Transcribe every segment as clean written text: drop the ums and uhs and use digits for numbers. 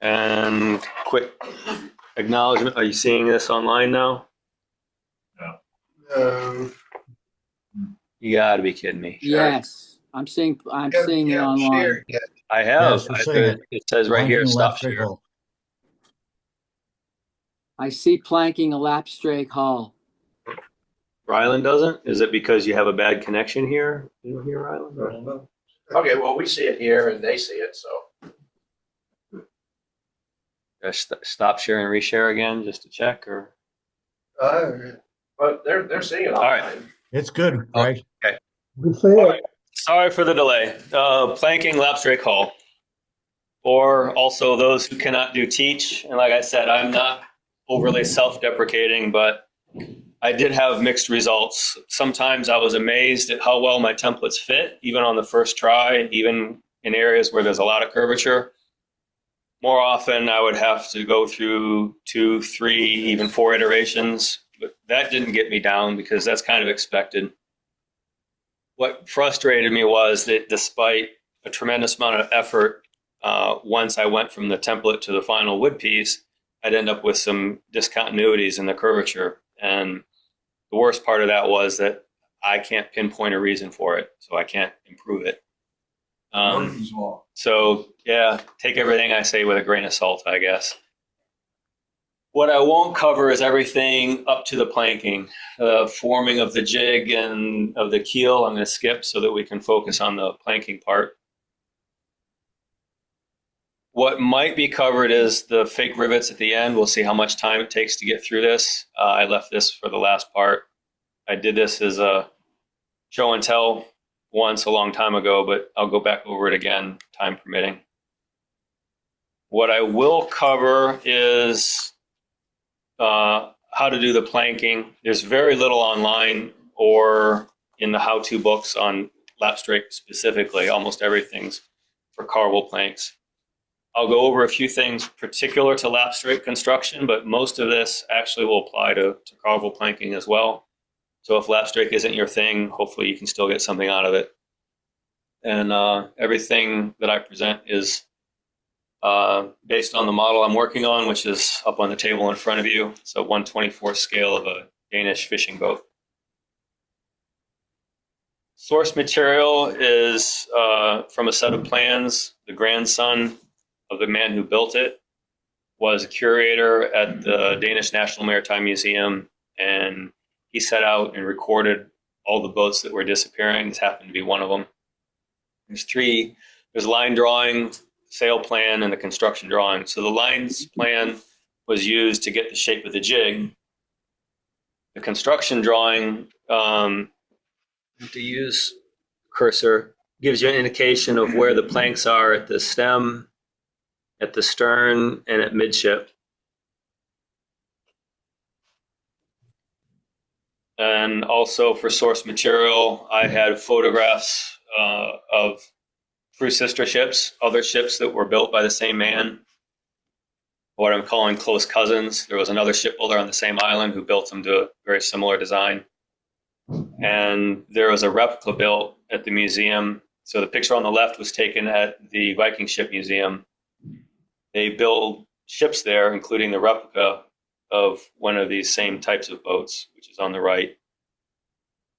And quick acknowledgement. Are you seeing this online now? No. You got to be kidding me. Yes, I'm seeing it online. Yeah. I have. Yes, we're seeing it. It says right here, Planking stop lapstrake share. hull. I see planking a lapstrake hull. Rylan doesn't? Is it because you have a bad connection here? You don't hear Rylan? Or- Okay, well, we see it here and they see it, so. Stop share and reshare again just to check, or But they're seeing it all right. online. It's good, Greg. All right. Sorry for the delay. Planking lapstrake hull, or also those who cannot do teach. And like I said, I'm not overly self-deprecating, but I did have mixed results. Sometimes I was amazed at how well my templates fit, even on the first try, even in areas where there's a lot of curvature. More often, I would have to go through 2, 3, even 4 iterations, but that didn't get me down because that's kind of expected. What frustrated me was that despite a tremendous amount of effort, once I went from the template to the final wood piece, I'd end up with some discontinuities in the curvature. And the worst part of that was that I can't pinpoint a reason for it, so I can't improve it. So yeah, take everything I say with a grain of salt, I guess. What I won't cover is everything up to the planking, forming of the jig and of the keel. I'm going to skip so that we can focus on the planking part. What might be covered is the fake rivets at the end. We'll see how much time it takes to get through this. I left this for the last part. I did this as a show and tell once a long time ago, but I'll go back over it again, time permitting. What I will cover is how to do the planking. There's very little online or in the how-to books on lapstrake specifically. Almost everything's for carvel planks. I'll go over a few things particular to lapstrake construction, but most of this actually will apply to carvel planking as well. So if lapstrake isn't your thing, hopefully you can still get something out of it. And everything that I present is based on the model I'm working on, which is up on the table in front of you. It's a 1/24 scale of a Danish fishing boat. Source material is from a set of plans. The grandson of the man who built it was a curator at the Danish National Maritime Museum, and he set out and recorded all the boats that were disappearing. This happened to be one of them. There's line drawing, sail plan, and the construction drawing. So the lines plan was used to get the shape of the jig. The construction drawing, to use cursor, gives you an indication of where the planks are at the stem, at the stern, and at midship. And also for source material, I had photographs of crew sister ships, other ships that were built by the same man, what I'm calling close cousins. There was another shipbuilder on the same island who built them to a very similar design. And there was a replica built at the museum. So the picture on the left was taken at the Viking Ship Museum. They build ships there, including the replica of one of these same types of boats, which is on the right.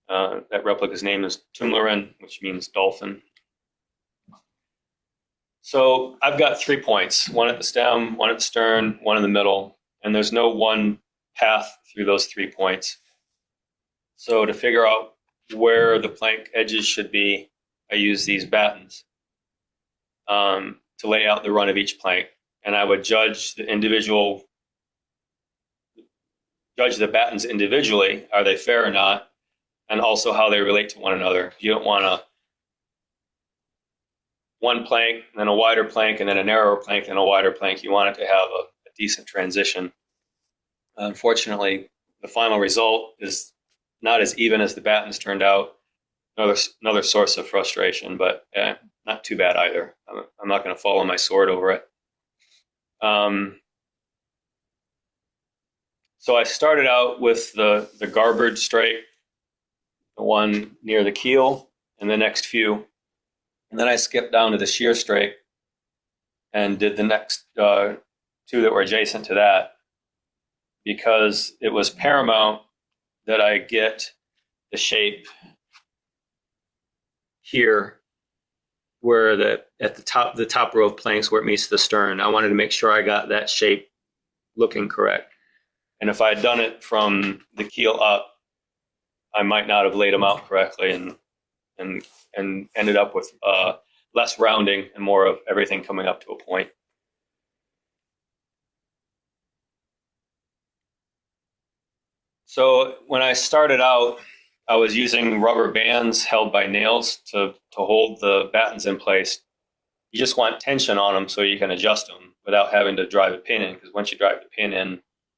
That replica's name is Tumlaren, which means dolphin. So I've got 3 points, one at the stem, one at the stern, one in the middle, and there's no one path through those 3 points. So to figure out where the plank edges should be, I use these battens to lay out the run of each plank. And I would judge the battens individually. Are they fair or not? And also how they relate to one another. You don't want one plank, then a wider plank, and then a narrower plank, and a wider plank. You want it to have a decent transition. Unfortunately, the final result is not as even as the battens turned out. Another source of frustration, but not too bad either. I'm not going to fall on my sword over it. So I started out with the garboard strake, the one near the keel, and the next few. And then I skipped down to the sheer strake. and did the next two that were adjacent to that, because it was paramount that I get the shape here where at the top row of planks where it meets the stern. I wanted to make sure I got that shape looking correct. And if I had done it from the keel up, I might not have laid them out correctly and ended up with less rounding and more of everything coming up to a point. So when I started out, I was using rubber bands held by nails to hold the battens in place. You just want tension on them so you can adjust them without having to drive a pin in, because once you drive the pin in,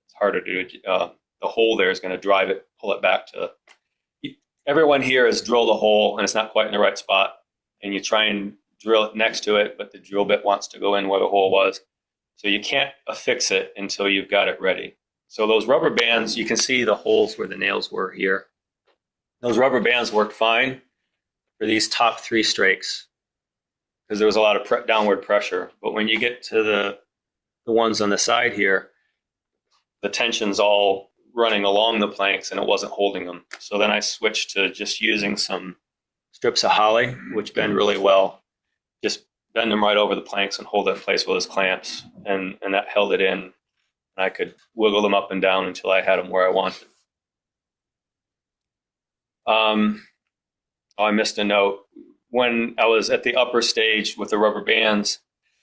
it's harder to do. The hole there is going to drive it, pull it back to. Everyone here has drilled a hole and it's not quite in the right spot, and you try and drill it next to it, but the drill bit wants to go in where the hole was. So you can't affix it until you've got it ready. So those rubber bands, you can see the holes where the nails were here. Those rubber bands worked fine for these top three strakes because there was a lot of downward pressure. But when you get to the ones on the side here, the tension's all running along the planks and it wasn't holding them. So then I switched to just using some strips of holly, which bend really well. Just bend them right over the planks and hold it in place with those clamps. And that held it in. I could wiggle them up and down until I had them where I wanted. I missed a note. When I was at the upper stage with the rubber bands,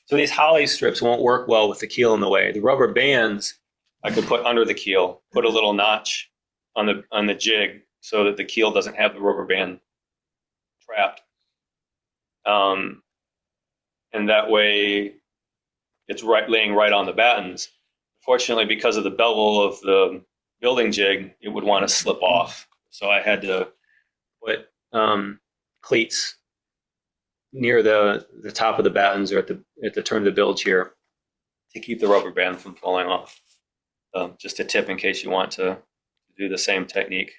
so these holly strips won't work well with the keel in the way. The rubber bands I could put under the keel, put a little notch on the jig so that the keel doesn't have the rubber band trapped. And that way it's laying right on the battens. Fortunately, because of the bevel of the building jig, it would want to slip off. So I had to put cleats near the top of the battens or at the turn of the bilge here to keep the rubber band from falling off. Just a tip in case you want to do the same technique.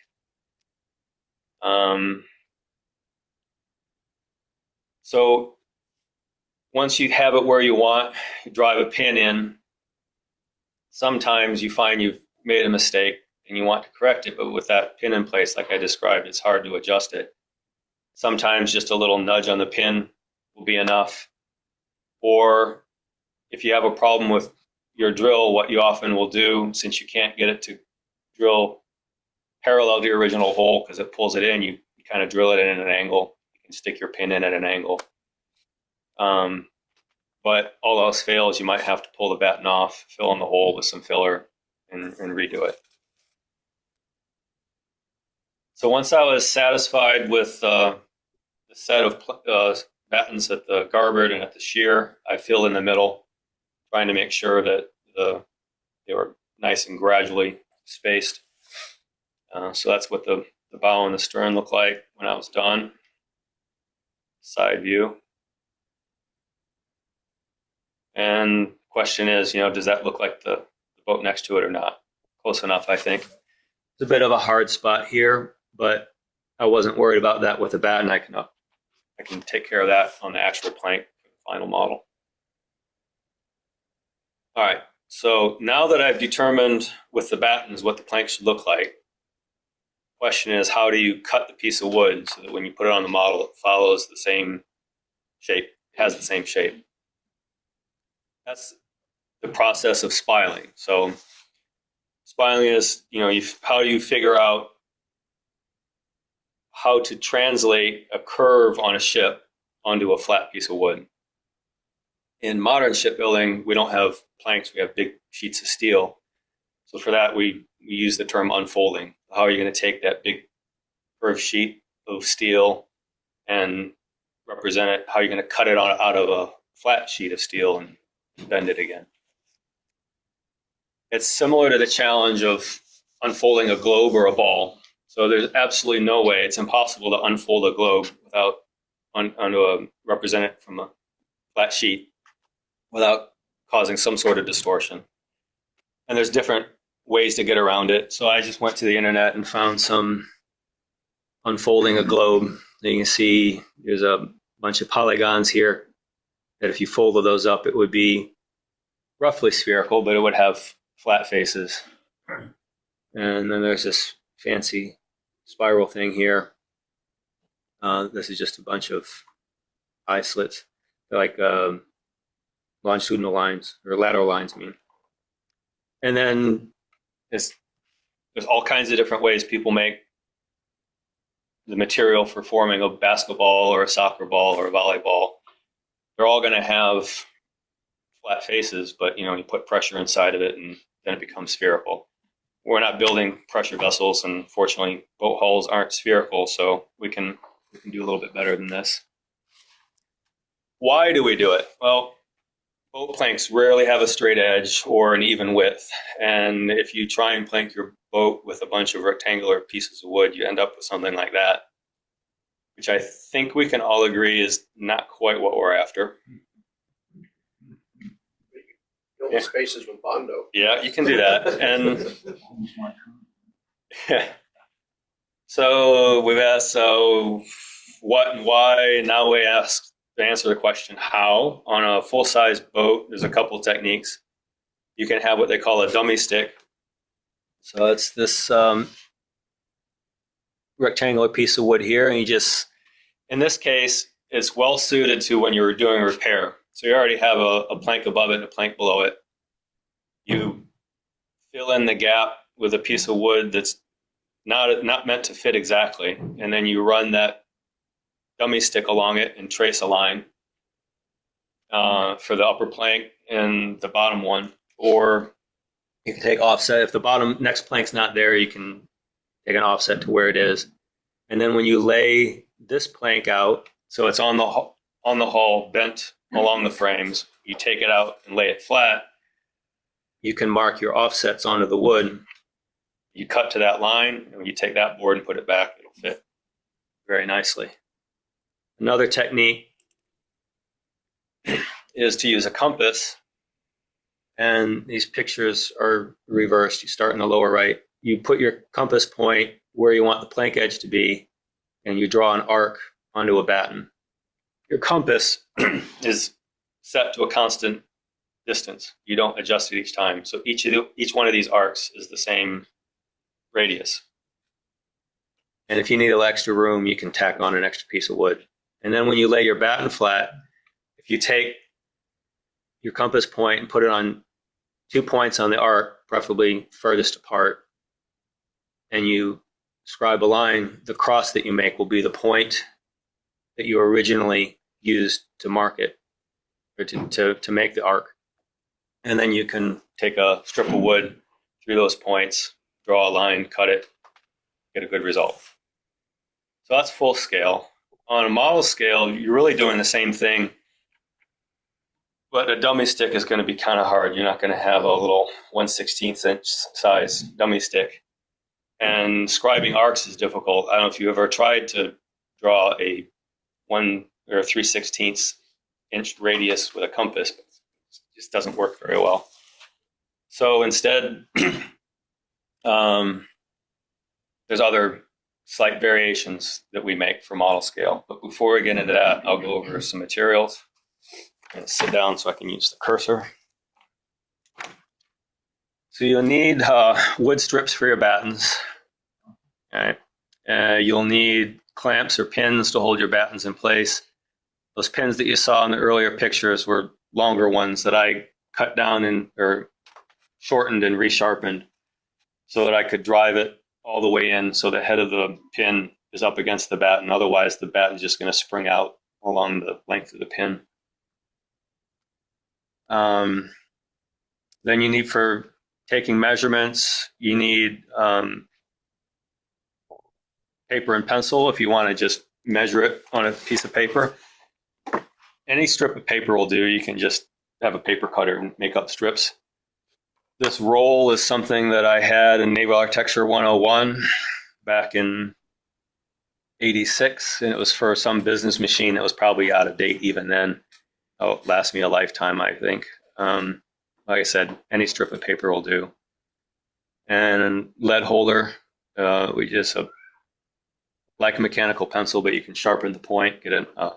So once you have it where you want, you drive a pin in. Sometimes you find you've made a mistake and you want to correct it, but with that pin in place, like I described, it's hard to adjust it. Sometimes just a little nudge on the pin will be enough. Or if you have a problem with your drill, what you often will do, since you can't get it to drill parallel to your original hole because it pulls it in, you kind of drill it in at an angle. You can stick your pin in at an angle. But all else fails, you might have to pull the batten off, fill in the hole with some filler, and redo it. So once I was satisfied with the set of battens at the garboard and at the shear, I filled in the middle, trying to make sure that they were nice and gradually spaced. So that's what the bow and the stern looked like when I was done. Side view. And the question is, does that look like the boat next to it or not? Close enough, I think. It's a bit of a hard spot here, but I wasn't worried about that with the batten. I can take care of that on the actual plank for the final model. All right, so now that I've determined with the battens what the plank should look like, the question is, how do you cut the piece of wood so that when you put it on the model, it follows the same shape, has the same shape? That's the process of spiling. So spiling is, how do you figure out how to translate a curve on a ship onto a flat piece of wood? In modern shipbuilding, we don't have planks, we have big sheets of steel. So for that, we use the term unfolding. How are you going to take that big curved sheet of steel and represent it? How are you going to cut it out of a flat sheet of steel and bend it again? It's similar to the challenge of unfolding a globe or a ball. So there's absolutely no way, it's impossible to unfold a globe without represent it from a flat sheet without causing some sort of distortion. And there's different ways to get around it. So I just went to the internet and found some unfolding a globe. You can see there's a bunch of polygons here. that if you folded those up, it would be roughly spherical, but it would have flat faces. And then there's this fancy spiral thing here. This is just a bunch of eye slits. They're like longitudinal lines, or lateral lines, I mean. And then there's all kinds of different ways people make the material for forming a basketball or a soccer ball or a volleyball. They're all going to have flat faces, but you put pressure inside of it and then it becomes spherical. We're not building pressure vessels, and fortunately boat hulls aren't spherical, so we can do a little bit better than this. Why do we do it? Well, boat planks rarely have a straight edge or an even width, and if you try and plank your boat with a bunch of rectangular pieces of wood, you end up with something like that, which I think we can all agree is not quite what we're after. Fill the spaces with Bondo. Yeah, you can do that. And so we've asked, what and why, and now we ask to answer the question how. On a full-size boat, there's a couple of techniques. You can have what they call a dummy stick. So it's this rectangular piece of wood here, and you just, in this case, it's well suited to when you're doing repair. So you already have a plank above it and a plank below it. You fill in the gap with a piece of wood that's not meant to fit exactly, and then you run that dummy stick along it and trace a line for the upper plank and the bottom one. Or you can take offset. If the bottom next plank's not there, you can take an offset to where it is. And then when you lay this plank out, so it's on the hull, bent along the frames, you take it out and lay it flat, you can mark your offsets onto the wood. You cut to that line, and when you take that board and put it back, it'll fit very nicely. Another technique is to use a compass, and these pictures are reversed. You start in the lower right. You put your compass point where you want the plank edge to be, and you draw an arc onto a batten. Your compass is set to a constant distance. You don't adjust it each time. So each one of these arcs is the same radius. And if you need a little extra room, you can tack on an extra piece of wood. And then when you lay your batten flat, if you take your compass point and put it on 2 points on the arc, preferably furthest apart, and you scribe a line, the cross that you make will be the point that you originally used to mark it, or to make the arc. And then you can take a strip of wood through those points, draw a line, cut it, get a good result. So that's full scale. On a model scale, you're really doing the same thing, but a dummy stick is going to be kind of hard. You're not going to have a little 1/16 inch size dummy stick. And scribing arcs is difficult. I don't know if you ever tried to draw a 1 or 3/16 inch radius with a compass, but it just doesn't work very well. So instead, there's other slight variations that we make for model scale. But before we get into that, I'll go over some materials. I'm going to sit down so I can use the cursor. So you'll need wood strips for your battens. Okay. You'll need clamps or pins to hold your battens in place. Those pins that you saw in the earlier pictures were longer ones that I cut down or shortened and resharpened so that I could drive it all the way in so the head of the pin is up against the batten. Otherwise, the batten is just going to spring out along the length of the pin. Then you need, for taking measurements, you need paper and pencil if you want to just measure it on a piece of paper. Any strip of paper will do. You can just have a paper cutter and make up strips. This roll is something that I had in Naval Architecture 101 back in '86, and it was for some business machine that was probably out of date even then. It'll last me a lifetime, I think. Like I said, any strip of paper will do. And lead holder, we just like a mechanical pencil, but you can sharpen the point, get a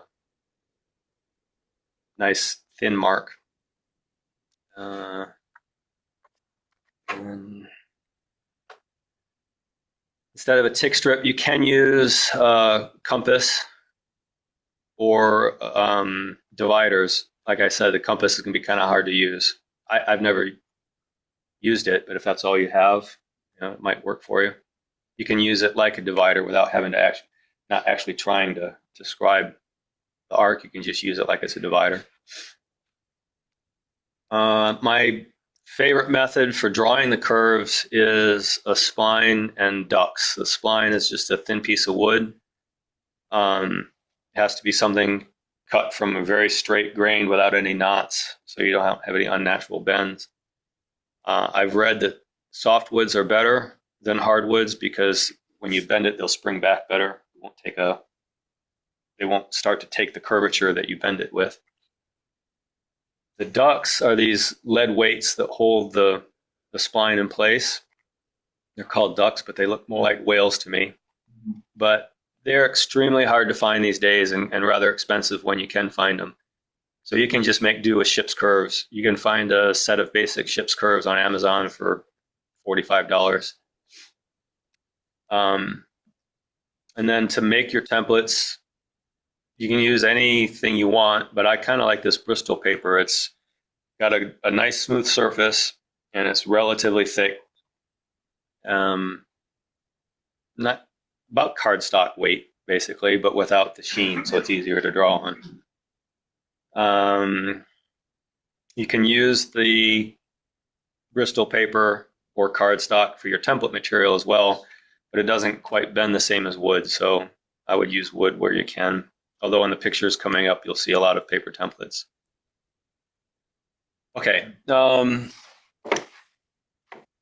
nice thin mark. And instead of a tick strip, you can use compass or dividers. Like I said, the compass can be kind of hard to use. I've never used it, but if that's all you have, it might work for you. You can use it like a divider without having to not actually trying to describe the arc. You can just use it like it's a divider. My favorite method for drawing the curves is a spline and ducts. The spline is just a thin piece of wood. It has to be something cut from a very straight grain without any knots, so you don't have any unnatural bends. I've read that softwoods are better than hardwoods because when you bend it, they'll spring back better. They won't start to take the curvature that you bend it with. The ducts are these lead weights that hold the spline in place. They're called ducts, but they look more like whales to me. But they're extremely hard to find these days and rather expensive when you can find them. So you can just make do with ship's curves. You can find a set of basic ship's curves on Amazon for $45. And then to make your templates, you can use anything you want, but I kind of like this Bristol paper. It's got a nice smooth surface and it's relatively thick. Not about cardstock weight, basically, but without the sheen, so it's easier to draw on. You can use the Bristol paper or cardstock for your template material as well, but it doesn't quite bend the same as wood, so I would use wood where you can. Although in the pictures coming up, you'll see a lot of paper templates. Okay,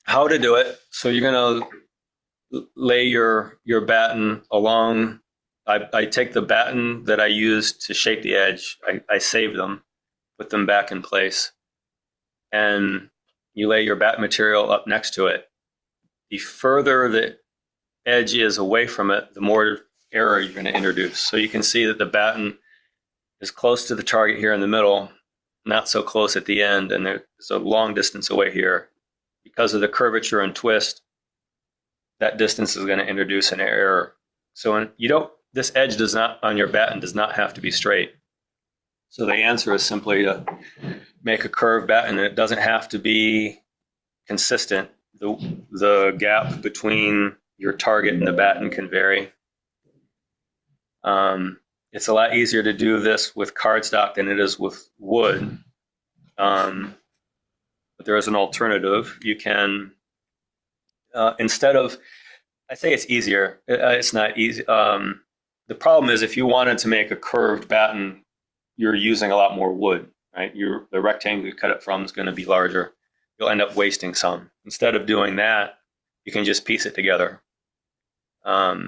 how to do it. So you're gonna lay your batten along. I take the batten that I used to shape the edge. I save them, put them back in place, and you lay your batten material up next to it. The further the edge is away from it, the more error you're going to introduce. So you can see that the batten is close to the target here in the middle, not so close at the end, and there's a long distance away here. Because of the curvature and twist, that distance is going to introduce an error. So this edge on your batten does not have to be straight. So the answer is simply to make a curved batten, and it doesn't have to be consistent. The gap between your target and the batten can vary. It's a lot easier to do this with cardstock than it is with wood. But there is an alternative. You can, instead of, I say it's easier. It's not easy. The problem is if you wanted to make a curved batten, you're using a lot more wood, right? The rectangle you cut it from is going to be larger. You'll end up wasting some. Instead of doing that, you can just piece it together. So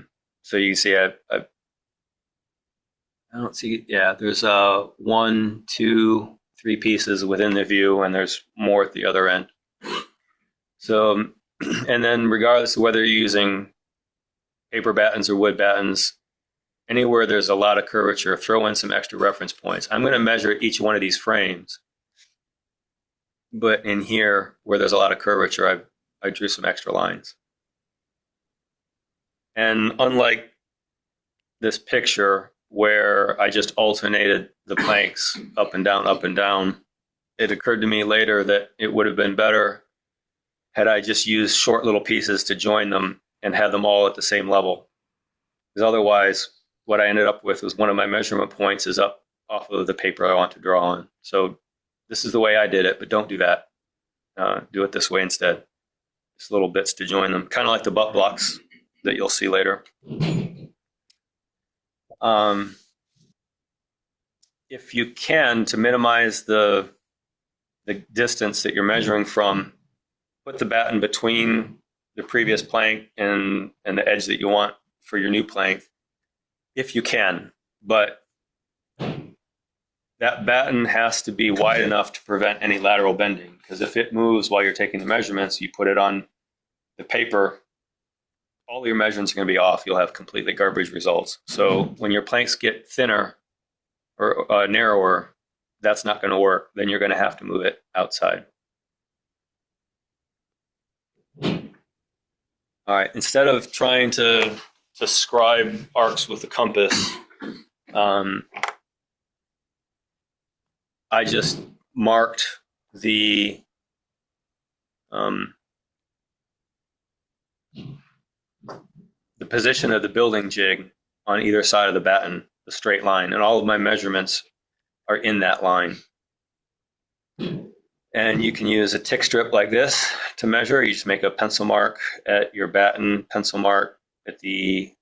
you can see I don't see, yeah, there's 1, 2, 3 pieces within the view, and there's more at the other end. So, and then regardless of whether you're using paper battens or wood battens, anywhere there's a lot of curvature, throw in some extra reference points. I'm going to measure each one of these frames, but in here where there's a lot of curvature, I drew some extra lines. And unlike this picture where I just alternated the planks up and down, it occurred to me later that it would have been better had I just used short little pieces to join them and had them all at the same level. Because otherwise, what I ended up with was one of my measurement points is up off of the paper I want to draw on. So this is the way I did it, but don't do that. Do it this way instead. Just little bits to join them, kind of like the butt blocks that you'll see later. If you can, to minimize the distance that you're measuring from, put the batten between the previous plank and the edge that you want for your new plank, if you can. But that batten has to be wide enough to prevent any lateral bending, because if it moves while you're taking the measurements, you put it on the paper, all your measurements are going to be off. You'll have completely garbage results. So when your planks get thinner or narrower, that's not going to work. Then you're going to have to move it outside. All right, instead of trying to scribe arcs with the compass, I just marked the position of the building jig on either side of the batten, the straight line, and all of my measurements are in that line. And you can use a tick strip like this to measure. You just make a pencil mark at your batten, pencil mark at the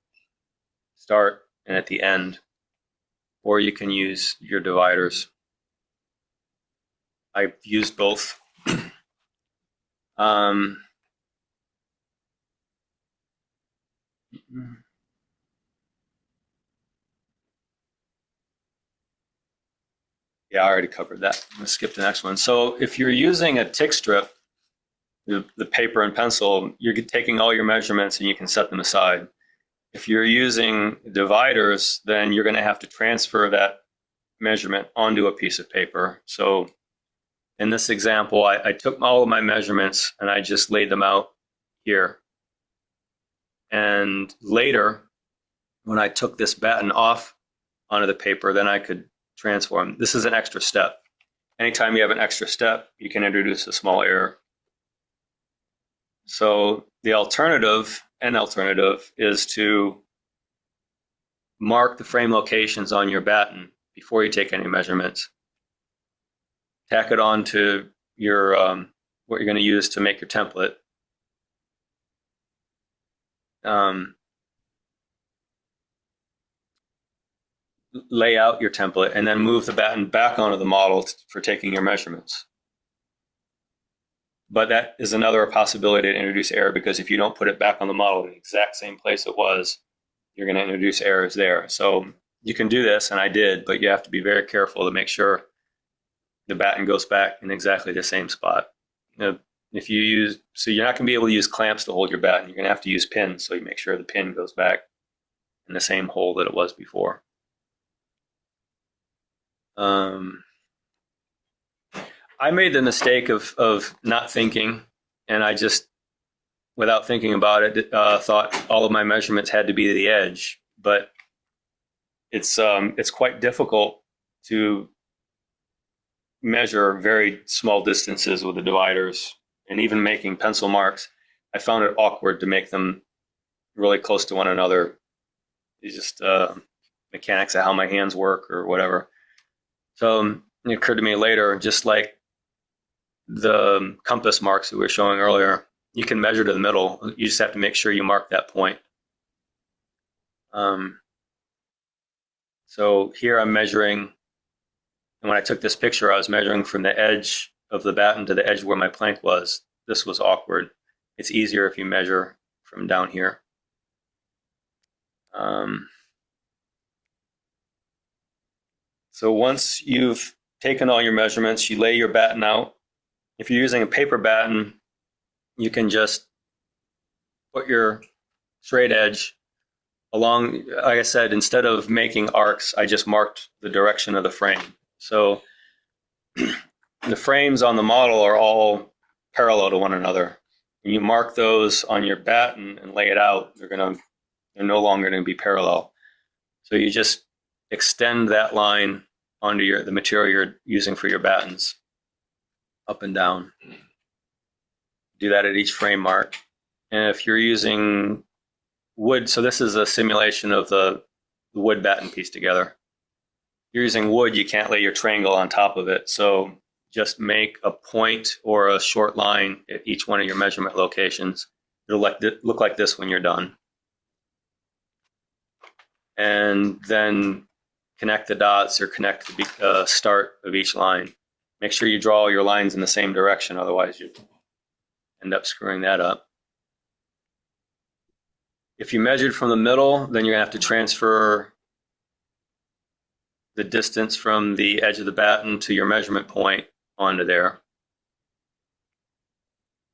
start and at the end, or you can use your dividers. I've used both. Yeah, I already covered that. I'm going to skip the next one. So if you're using a tick strip, the paper and pencil, you're taking all your measurements and you can set them aside. If you're using dividers, then you're going to have to transfer that measurement onto a piece of paper. So in this example, I took all of my measurements and I just laid them out here. And later, when I took this batten off onto the paper, then I could transform. This is an extra step. Anytime you have an extra step, you can introduce a small error. So the alternative is to mark the frame locations on your batten before you take any measurements. Tack it onto your what you're going to use to make your template. Lay out your template and then move the batten back onto the model for taking your measurements. But that is another possibility to introduce error, because if you don't put it back on the model in the exact same place it was, you're going to introduce errors there. So you can do this, and I did, but you have to be very careful to make sure the batten goes back in exactly the same spot. If you use, so you're not going to be able to use clamps to hold your batten. You're going to have to use pins, so you make sure the pin goes back in the same hole that it was before. I made the mistake of not thinking, and I just, without thinking about it, thought all of my measurements had to be to the edge. But it's quite difficult to measure very small distances with the dividers, and even making pencil marks, I found it awkward to make them really close to one another. It's just mechanics of how my hands work or whatever. So it occurred to me later, just like the compass marks that we were showing earlier, you can measure to the middle. You just have to make sure you mark that point. So here I'm measuring, and when I took this picture, I was measuring from the edge of the batten to the edge where my plank was. This was awkward. It's easier if you measure from down here. So once you've taken all your measurements, you lay your batten out. If you're using a paper batten, you can just put your straight edge along. Like I said, instead of making arcs, I just marked the direction of the frame. So the frames on the model are all parallel to one another. When you mark those on your batten and lay it out, they're no longer going to be parallel. So you just extend that line onto the material you're using for your battens, up and down. Do that at each frame mark. And if you're using wood, so this is a simulation of the wood batten piece together. If you're using wood, you can't lay your triangle on top of it. So just make a point or a short line at each one of your measurement locations. It'll look like this when you're done. And then connect the dots or connect the start of each line. Make sure you draw all your lines in the same direction, otherwise you end up screwing that up. If you measured from the middle, then you're going to have to transfer the distance from the edge of the batten to your measurement point onto there.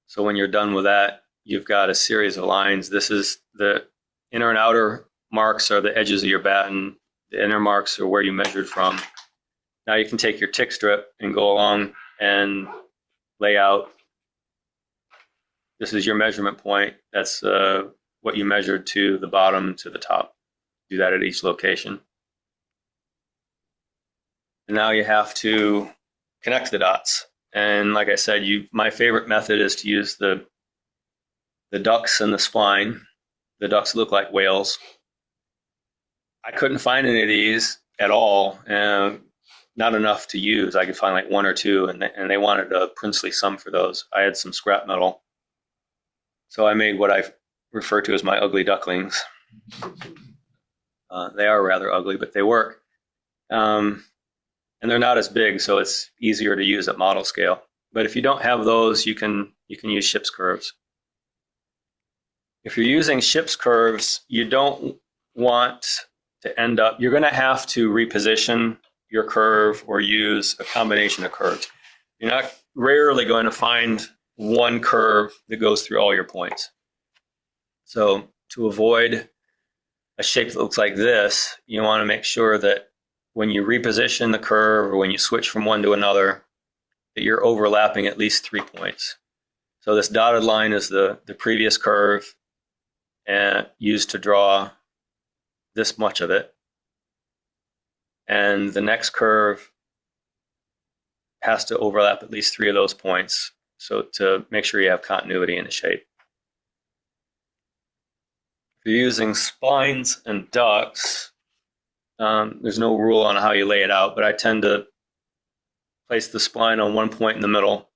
So when you're done with that, you've got a series of lines. This is the inner and outer marks are the edges of your batten. The inner marks are where you measured from. Now you can take your tick strip and go along and lay out. This is your measurement point. That's what you measured to the bottom to the top. Do that at each location. And now you have to connect the dots. And like I said, my favorite method is to use the ducts and the spline. The ducts look like whales. I couldn't find any of these at all, not enough to use. I could find like one or two, and they wanted a princely sum for those. I had some scrap metal, so I made what I refer to as my ugly ducklings. They are rather ugly, but they work. And they're not as big, so it's easier to use at model scale. But if you don't have those, you can use ship's curves. If you're using ship's curves, you don't want to end up, you're going to have to reposition your curve or use a combination of curves. You're not rarely going to find one curve that goes through all your points. So to avoid a shape that looks like this, you want to make sure that when you reposition the curve or when you switch from one to another, that you're overlapping at least 3 points. So this dotted line is the previous curve and used to draw this much of it. And the next curve has to overlap at least 3 of those points, so to make sure you have continuity in the shape. If you're using splines and ducts, there's no rule on how you lay it out, but I tend to place the spline on one point in the middle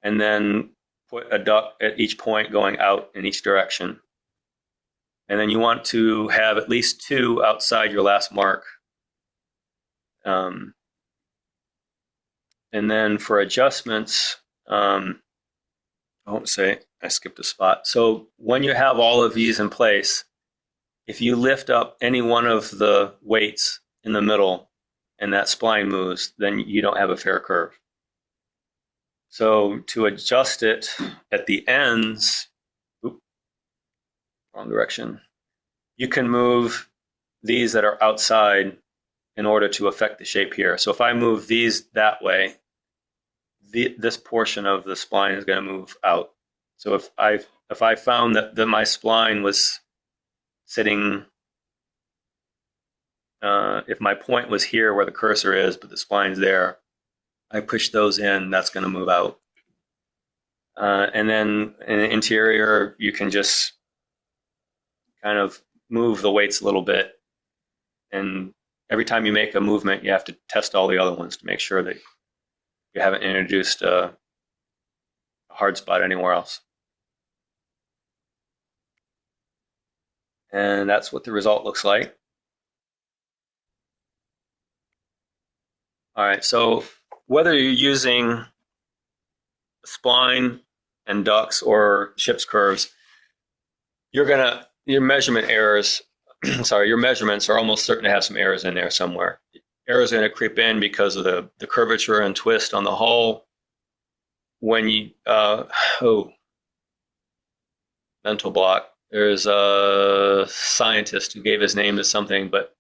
and then put a duct at each point going out in each direction. And then you want to have at least 2 outside your last mark. And then for adjustments, I won't say, I skipped a spot. So when you have all of these in place, if you lift up any one of the weights in the middle and that spline moves, then you don't have a fair curve. So to adjust it at the ends, wrong direction, you can move these that are outside in order to affect the shape here. So if I move these that way, this portion of the spline is going to move out. So if I found that my spline was sitting, if my point was here where the cursor is, but the spline's there, I push those in, that's going to move out. And then in the interior, you can just kind of move the weights a little bit. And every time you make a movement, you have to test all the other ones to make sure that you haven't introduced a hard spot anywhere else. And that's what the result looks like. All right, so whether you're using spline and ducts or ship's curves, your measurement errors, your measurements are almost certain to have some errors in there somewhere. Errors are going to creep in because of the curvature and twist on the hull. When you, mental block. There's a scientist who gave his name to something, but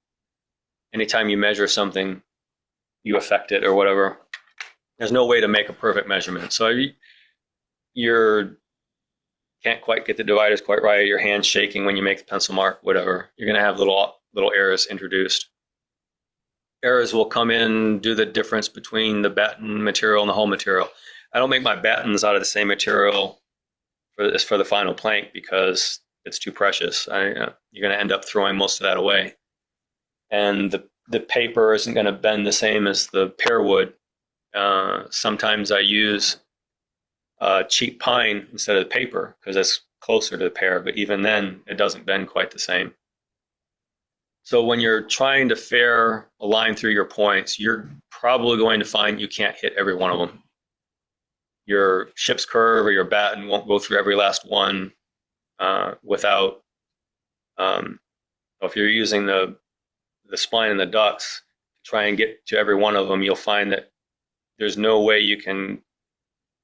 anytime you measure something, you affect it or whatever. There's no way to make a perfect measurement. So you can't quite get the dividers quite right. Your hand's shaking when you make the pencil mark, whatever. You're going to have little errors introduced. Errors will come in, do the difference between the batten material and the hull material. I don't make my battens out of the same material for the final plank because it's too precious. You're going to end up throwing most of that away. And the paper isn't going to bend the same as the pear wood. Sometimes I use cheap pine instead of the paper because it's closer to the pear, but even then it doesn't bend quite the same. So when you're trying to fair a line through your points, you're probably going to find you can't hit every one of them. Your ship's curve or your batten won't go through every last one without, if you're using the spline and the ducts to try and get to every one of them, you'll find that there's no way you can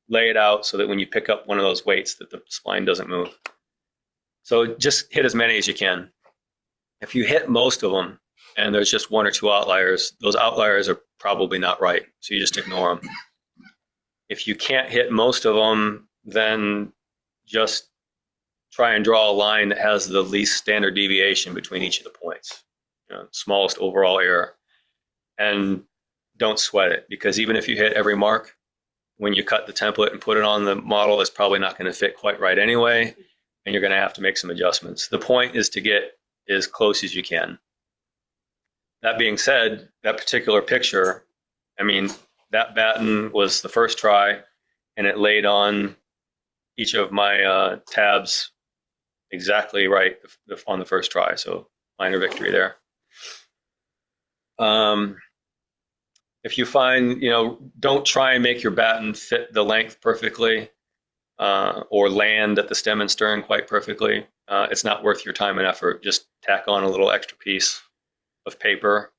lay it out so that when you pick up one of those weights that the spline doesn't move. So just hit as many as you can. If you hit most of them and there's just 1 or 2 outliers, those outliers are probably not right. So you just ignore them. If you can't hit most of them, then just try and draw a line that has the least standard deviation between each of the points, smallest overall error. And don't sweat it, because even if you hit every mark, when you cut the template and put it on the model, it's probably not going to fit quite right anyway, and you're going to have to make some adjustments. The point is to get as close as you can. That being said, that particular picture, I mean, that batten was the first try, and it laid on each of my tabs exactly right on the first try. So minor victory there. If you find, don't try and make your batten fit the length perfectly or land at the stem and stern quite perfectly. It's not worth your time and effort. Just tack on a little extra piece of paper.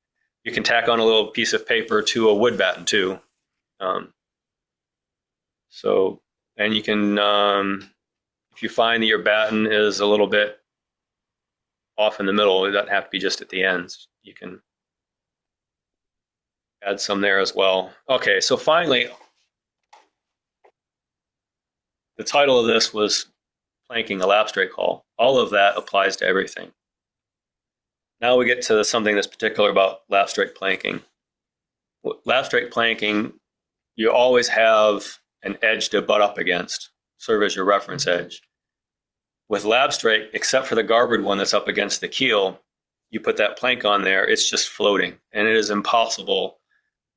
You can tack on a little piece of paper to a wood batten too. And you can, if you find that your batten is a little bit off in the middle, it doesn't have to be just at the ends. You can add some there as well. Okay, so finally, the title of this was Planking a Lapstrake Hull. All of that applies to everything. Now we get to something that's particular about lapstrake planking. Lapstrake planking, you always have an edge to butt up against, serve as your reference edge. With lapstrake, except for the garboard one that's up against the keel, you put that plank on there, it's just floating, and it is impossible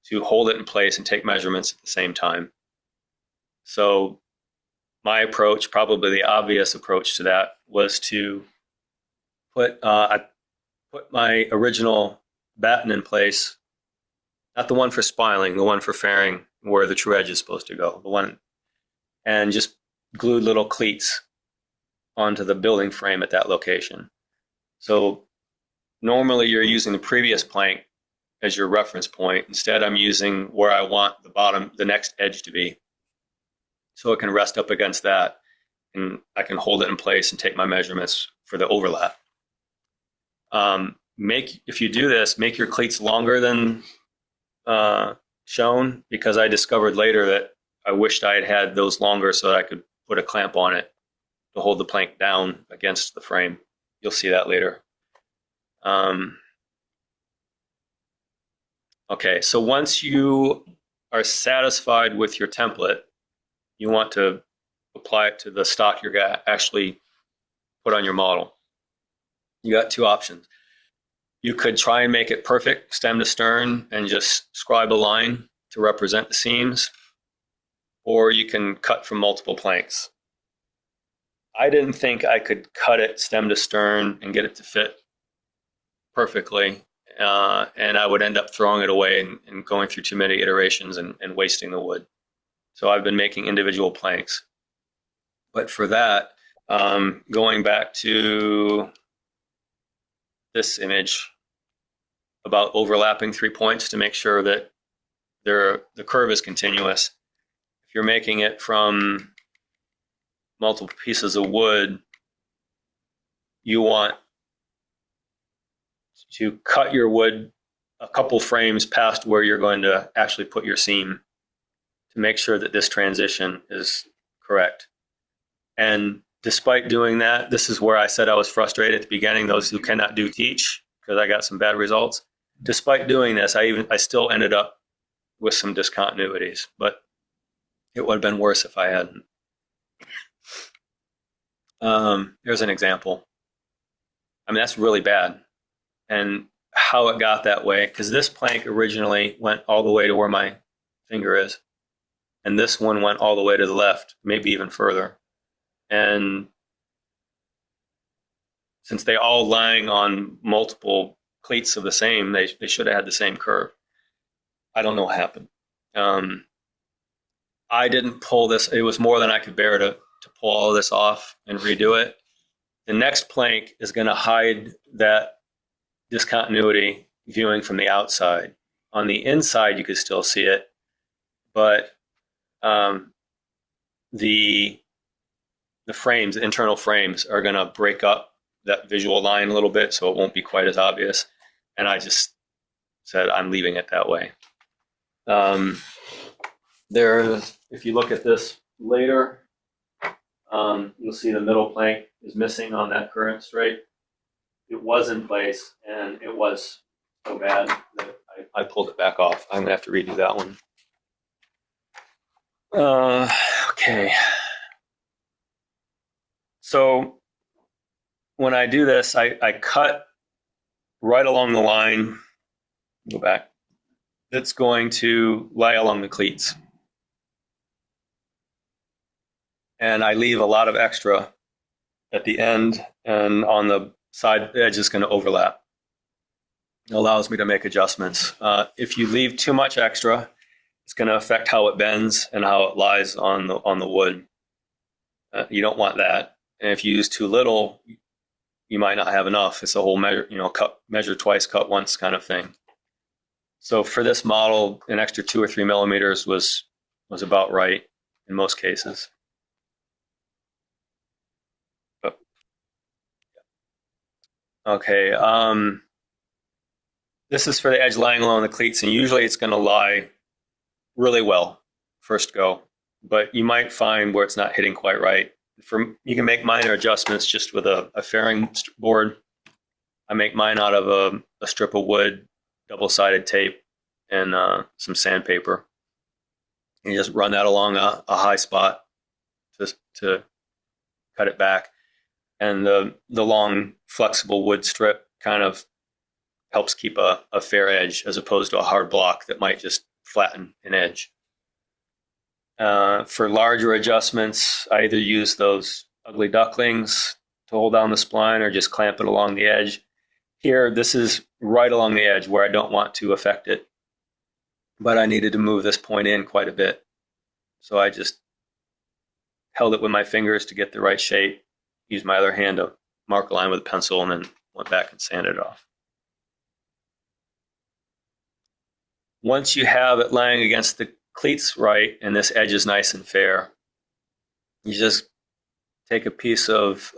to hold it in place and take measurements at the same time. So my approach, probably the obvious approach to that, was to I put my original batten in place, not the one for spiling, the one for fairing, where the true edge is supposed to go, and just glued little cleats onto the building frame at that location. So normally you're using the previous plank as your reference point. Instead, I'm using where I want the next edge to be. So it can rest up against that, and I can hold it in place and take my measurements for the overlap. If you do this, make your cleats longer than shown, because I discovered later that I wished I had had those longer so that I could put a clamp on it to hold the plank down against the frame. You'll see that later. Okay, so once you are satisfied with your template, you want to apply it to the stock you're going to actually put on your model. You got two options. You could try and make it perfect stem to stern and just scribe a line to represent the seams, or you can cut from multiple planks. I didn't think I could cut it stem to stern and get it to fit perfectly, and I would end up throwing it away and going through too many iterations and wasting the wood. So I've been making individual planks. But for that, going back to this image about overlapping 3 points to make sure that the curve is continuous. If you're making it from multiple pieces of wood, you want to cut your wood a couple frames past where you're going to actually put your seam to make sure that this transition is correct. And despite doing that, this is where I said I was frustrated at the beginning. Those who cannot do teach, because I got some bad results. Despite doing this, I still ended up with some discontinuities, but it would have been worse if I hadn't. Here's an example. I mean, that's really bad. And how it got that way, because this plank originally went all the way to where my finger is, and this one went all the way to the left, maybe even further. And since they all lying on multiple cleats of the same, they should have had the same curve. I don't know what happened. I didn't pull this. It was more than I could bear to pull all of this off and redo it. The next plank is going to hide that discontinuity viewing from the outside. On the inside, you could still see it, but the frames, the internal frames, are going to break up that visual line a little bit, so it won't be quite as obvious. And I just said, I'm leaving it that way. If you look at this later, you'll see the middle plank is missing on that current straight. It was in place, and it was so bad that I pulled it back off. I'm gonna have to redo that one. Okay. So when I do this, I cut right along the line. Go back. That's going to lie along the cleats. And I leave a lot of extra at the end, and on the side edge is going to overlap. It allows me to make adjustments. If you leave too much extra, it's going to affect how it bends and how it lies on the wood. You don't want that. And if you use too little, you might not have enough. It's a whole measure twice, cut once kind of thing. So for this model, an extra 2 or 3 millimeters was about right in most cases. Okay, this is for the edge lying along the cleats, and usually it's going to lie really well first go, but you might find where it's not hitting quite right. You can make minor adjustments just with a fairing board. I make mine out of a strip of wood, double-sided tape, and some sandpaper. And you just run that along a high spot to cut it back. And the long, flexible wood strip kind of helps keep a fair edge as opposed to a hard block that might just flatten an edge. For larger adjustments, I either use those ugly ducklings to hold down the spline or just clamp it along the edge. Here, this is right along the edge where I don't want to affect it, but I needed to move this point in quite a bit. So I just held it with my fingers to get the right shape, used my other hand to mark a line with a pencil, and then went back and sanded it off. Once you have it lying against the cleats right, and this edge is nice and fair, you just take a piece of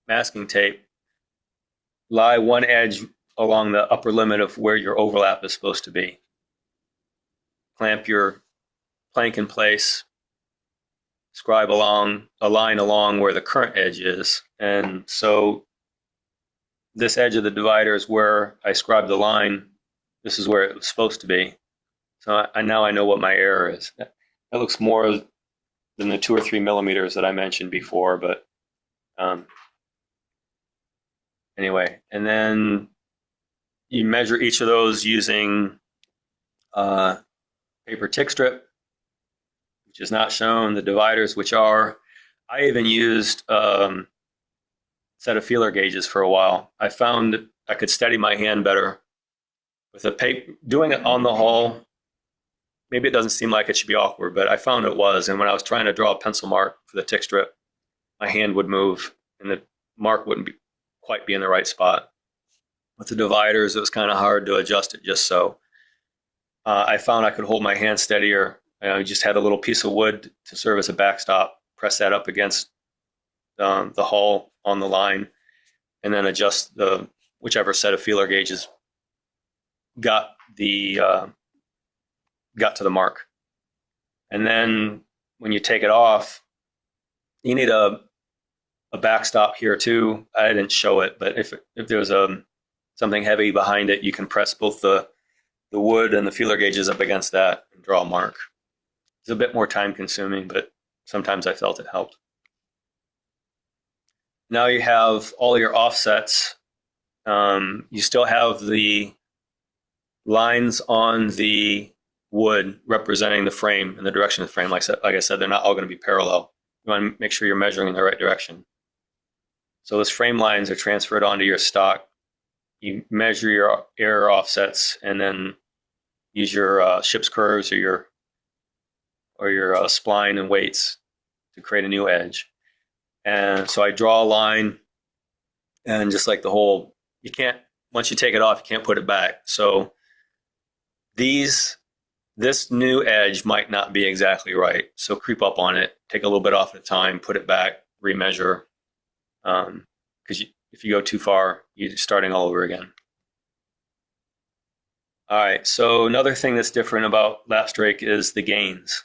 masking tape, lie one edge along the upper limit of where your overlap is supposed to be. Clamp your plank in place, scribe along a line along where the current edge is. And so this edge of the divider is where I scribed the line. This is where it was supposed to be. So now I know what my error is. That looks more than the 2 or 3 millimeters that I mentioned before, but anyway. And then you measure each of those using paper tick strip, which is not shown, the dividers, which are. I even used a set of feeler gauges for a while. I found I could steady my hand better with a paper. Doing it on the hull, maybe it doesn't seem like it should be awkward, but I found it was. And when I was trying to draw a pencil mark for the tick strip, my hand would move and the mark wouldn't quite be in the right spot. With the dividers, it was kind of hard to adjust it just so. I found I could hold my hand steadier. I just had a little piece of wood to serve as a backstop, press that up against the hull on the line, and then adjust whichever set of feeler gauges got to the mark. And then when you take it off, you need a backstop here too. I didn't show it, but if there's something heavy behind it, you can press both the wood and the feeler gauges up against that and draw a mark. It's a bit more time consuming, but sometimes I felt it helped. Now you have all your offsets. You still have the lines on the wood representing the frame and the direction of the frame. Like I said, they're not all going to be parallel. You want to make sure you're measuring in the right direction. So those frame lines are transferred onto your stock. You measure your error offsets and then use your ship's curves or your spline and weights to create a new edge. And so I draw a line, and just like the whole, once you take it off, you can't put it back. So this new edge might not be exactly right. So creep up on it, take a little bit off at a time, put it back, remeasure. Because if you go too far, you're starting all over again. All right. So another thing that's different about lapstrake is the gains.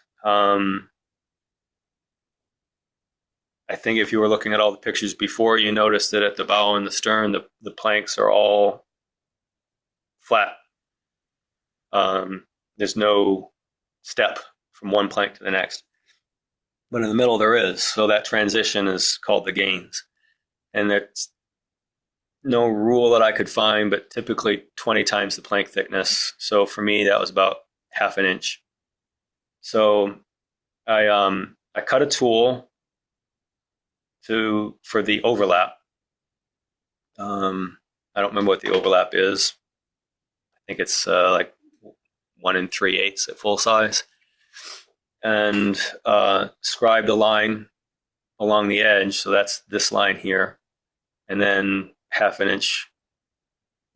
I think if you were looking at all the pictures before, you noticed that at the bow and the stern, the planks are all flat. There's no step from one plank to the next. But in the middle there is. So that transition is called the gains. And there's no rule that I could find, but typically 20 times the plank thickness. So for me, that was about half an inch. So I cut a tool for the overlap. I don't remember what the overlap is. I think it's like 1 3/8 at full size, and scribed a line along the edge. So that's this line here, and then half an inch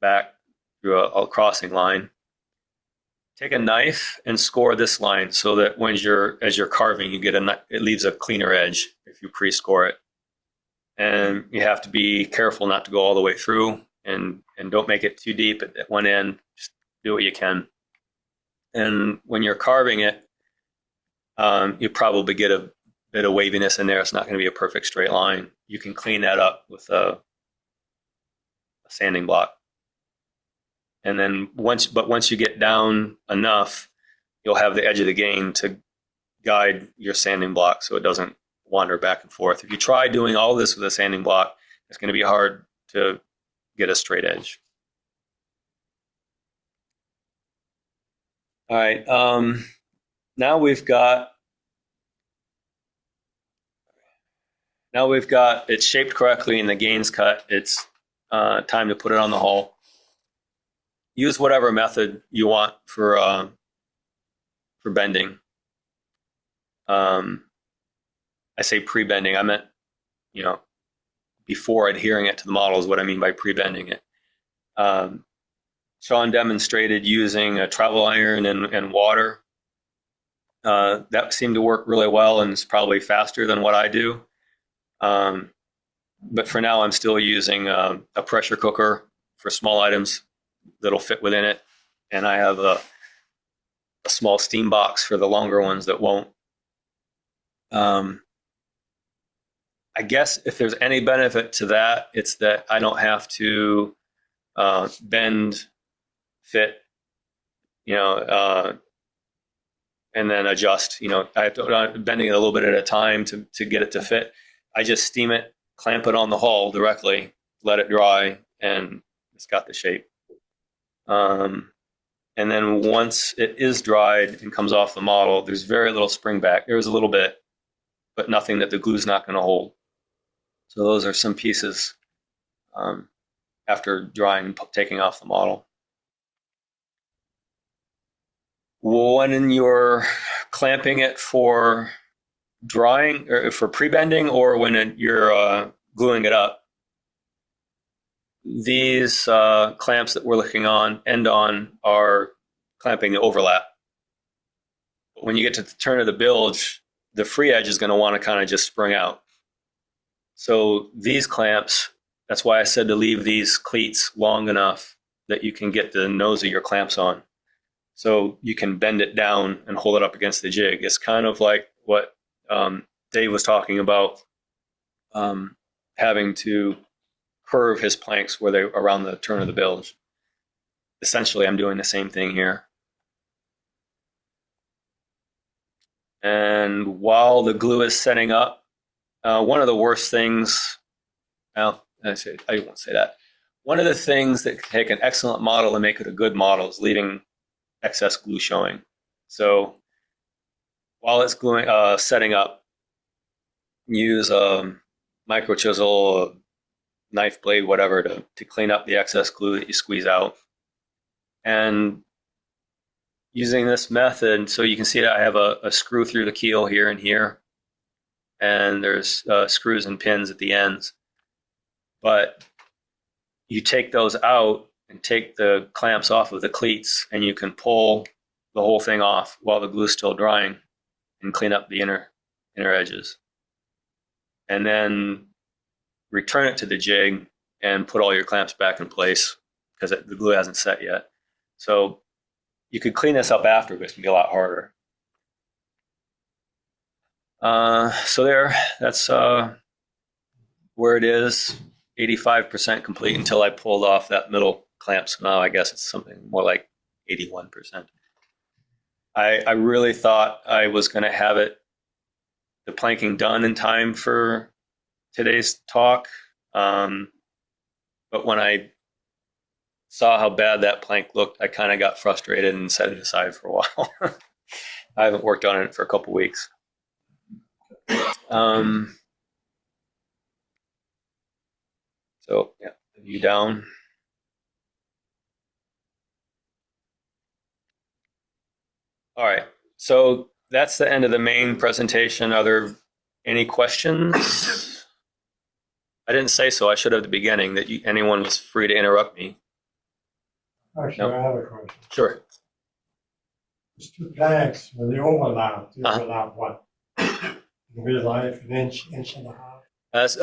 back through a crossing line. Take a knife and score this line so that as you're carving, it leaves a cleaner edge if you pre-score it. And you have to be careful not to go all the way through, and don't make it too deep at one end. Just do what you can. And when you're carving it, you probably get a bit of waviness in there. It's not going to be a perfect straight line. You can clean that up with a sanding block. And then once you get down enough, you'll have the edge of the gain to guide your sanding block so it doesn't wander back and forth. If you try doing all this with a sanding block, it's going to be hard to get a straight edge. All right. Now we've got it shaped correctly and the gains cut. It's time to put it on the hull. Use whatever method you want for bending. I say pre-bending. I meant, before adhering it to the model is what I mean by pre-bending it. Sean demonstrated using a travel iron and water. That seemed to work really well and is probably faster than what I do. But for now, I'm still using a pressure cooker for small items that'll fit within it. And I have a small steam box for the longer ones that won't. I guess if there's any benefit to that, it's that I don't have to bend, fit, and then adjust. I have to bending it a little bit at a time to get it to fit. I just steam it, clamp it on the hull directly, let it dry, and it's got the shape. And then once it is dried and comes off the model, there's very little spring back. There's a little bit, but nothing that the glue's not going to hold. So those are some pieces after drying and taking off the model. When you're clamping it for drying or for pre-bending, or when you're gluing it up, these clamps that we're looking end on are clamping the overlap. But when you get to the turn of the bilge, the free edge is going to want to kind of just spring out. So these clamps, that's why I said to leave these cleats long enough that you can get the nose of your clamps on. So you can bend it down and hold it up against the jig. It's kind of like what Dave was talking about, having to curve his planks where they're around the turn of the bilge. Essentially, I'm doing the same thing here. And while the glue is setting up, one of the worst things, well, I won't say that. One of the things that can take an excellent model and make it a good model is leaving excess glue showing. So while it's gluing, setting up, use a micro chisel, a knife blade, whatever, to clean up the excess glue that you squeeze out. And using this method, so you can see that I have a screw through the keel here and here, and there's screws and pins at the ends. But you take those out and take the clamps off of the cleats, and you can pull the whole thing off while the glue's still drying and clean up the inner edges. And then return it to the jig and put all your clamps back in place because the glue hasn't set yet. So You could clean this up after, but it's gonna be a lot harder. So that's where it is, 85% complete until I pulled off that middle clamp. So now I guess it's something more like 81%. I really thought I was going to have the planking done in time for today's talk. But when I saw how bad that plank looked, I kind of got frustrated and set it aside for a while. I haven't worked on it for a couple weeks. So yeah, view down. All right, so that's the end of the main presentation. Are there any questions? I didn't say so. I should have at the beginning that anyone was free to interrupt me. Actually, No. I have a question. Sure. There's two planks, when they overlap, what? In real life, an inch and a half. As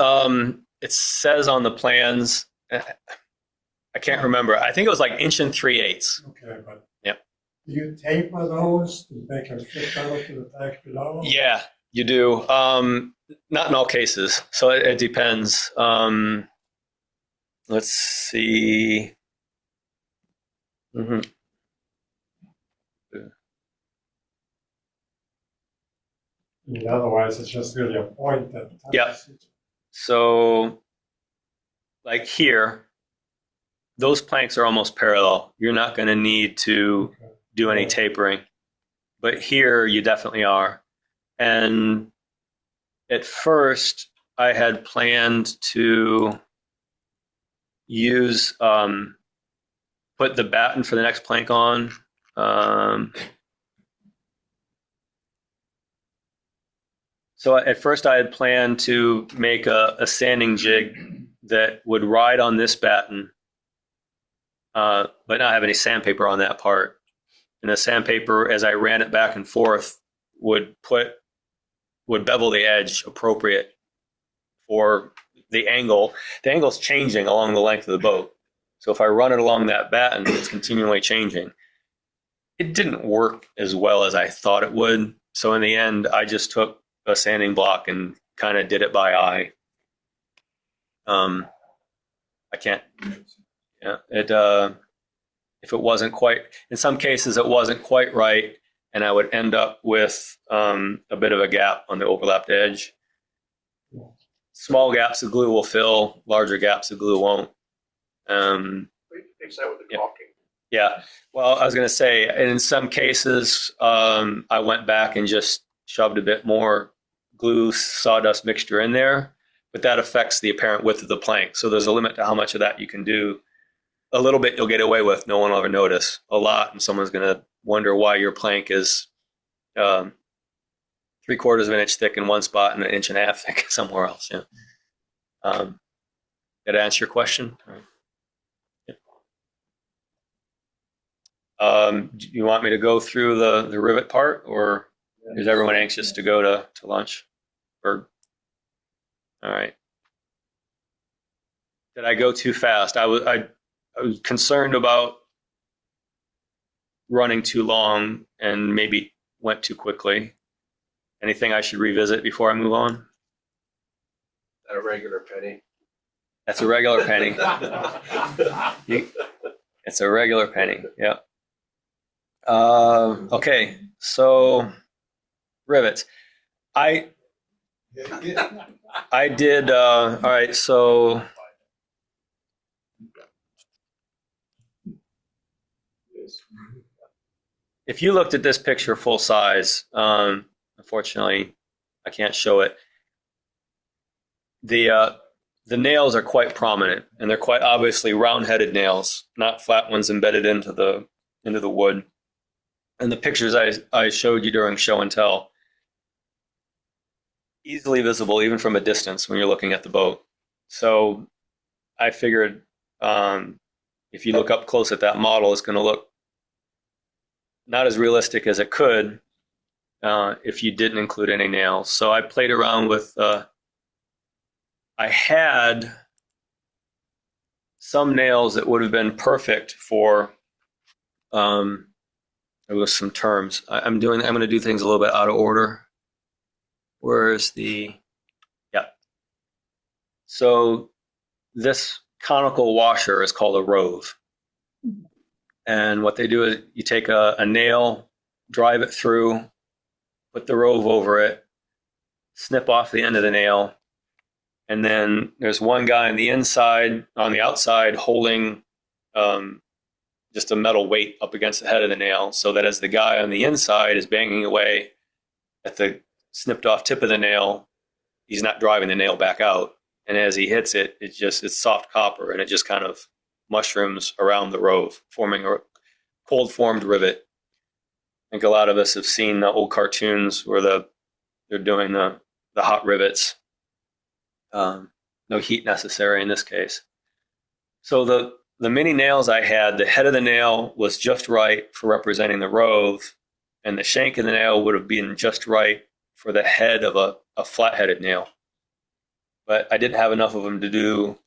it says on the plans, I can't remember. I think it was like 1 3/8. Okay, but Yep. do you taper those to make them fit better to the planks below? Yeah, you do. Not in all cases. So it depends. Let's see. Mm-hmm. I mean, otherwise, it's just really a point that touches Yeah. it. So, like here, those planks are almost parallel. You're not going to need to Okay. do any tapering. But here, you definitely are. And at first, I had planned to use, put the batten for the next plank on. So at first I had planned to make a sanding jig that would ride on this batten, but not have any sandpaper on that part. And the sandpaper, as I ran it back and forth, would bevel the edge appropriate for the angle. The angle's changing along the length of the boat. So if I run it along that batten, it's continually changing. It didn't work as well as I thought it would. So in the end, I just took a sanding block and kind of did it by eye. I can't, yeah, if it wasn't quite, in some cases it wasn't quite right, and I would end up with a bit of a gap on the overlapped edge. Small gaps the glue will fill, larger gaps the glue won't. We can fix that with the Yeah. caulking. Yeah, well, I was going to say, in some cases, I went back and just shoved a bit more glue sawdust mixture in there, but that affects the apparent width of the plank. So there's a limit to how much of that you can do. A little bit you'll get away with, no one will ever notice. A lot, and someone's going to wonder why your plank is 3/4 of an inch thick in one spot and 1.5 inches thick somewhere else. Yeah. Did that answer your question? Do you want me to go through the rivet part, or is everyone anxious to go to lunch? Or all right. Did I go too fast? I was concerned about running too long and maybe went too quickly. Anything I should revisit before I move on? At a regular penny. That's a regular penny. It's a regular penny. Yeah. Okay. So rivets. I did. All right. So if you looked at this picture full size, unfortunately, I can't show it. The nails are quite prominent, and they're quite obviously round-headed nails, not flat ones embedded into the wood. And the pictures I showed you during show and tell, easily visible even from a distance when you're looking at the boat. So I figured if you look up close at that model, it's going to look not as realistic as it could if you didn't include any nails. So I played around with, I had some nails that would have been perfect for there was some terms. I'm going to do things a little bit out of order. Where's the, yeah. So this conical washer is called a rove. And what they do is you take a nail, drive it through, put the rove over it, snip off the end of the nail, and then there's one guy on the outside holding just a metal weight up against the head of the nail, so that as the guy on the inside is banging away at the snipped off tip of the nail, he's not driving the nail back out. And as he hits it, it's soft copper, and it just kind of mushrooms around the rove, forming a cold formed rivet. I think a lot of us have seen the old cartoons where they're doing the hot rivets. No heat necessary in this case. So the mini nails I had, the head of the nail was just right for representing the rove, and the shank of the nail would have been just right for the head of a flat-headed nail. But I didn't have enough of them to do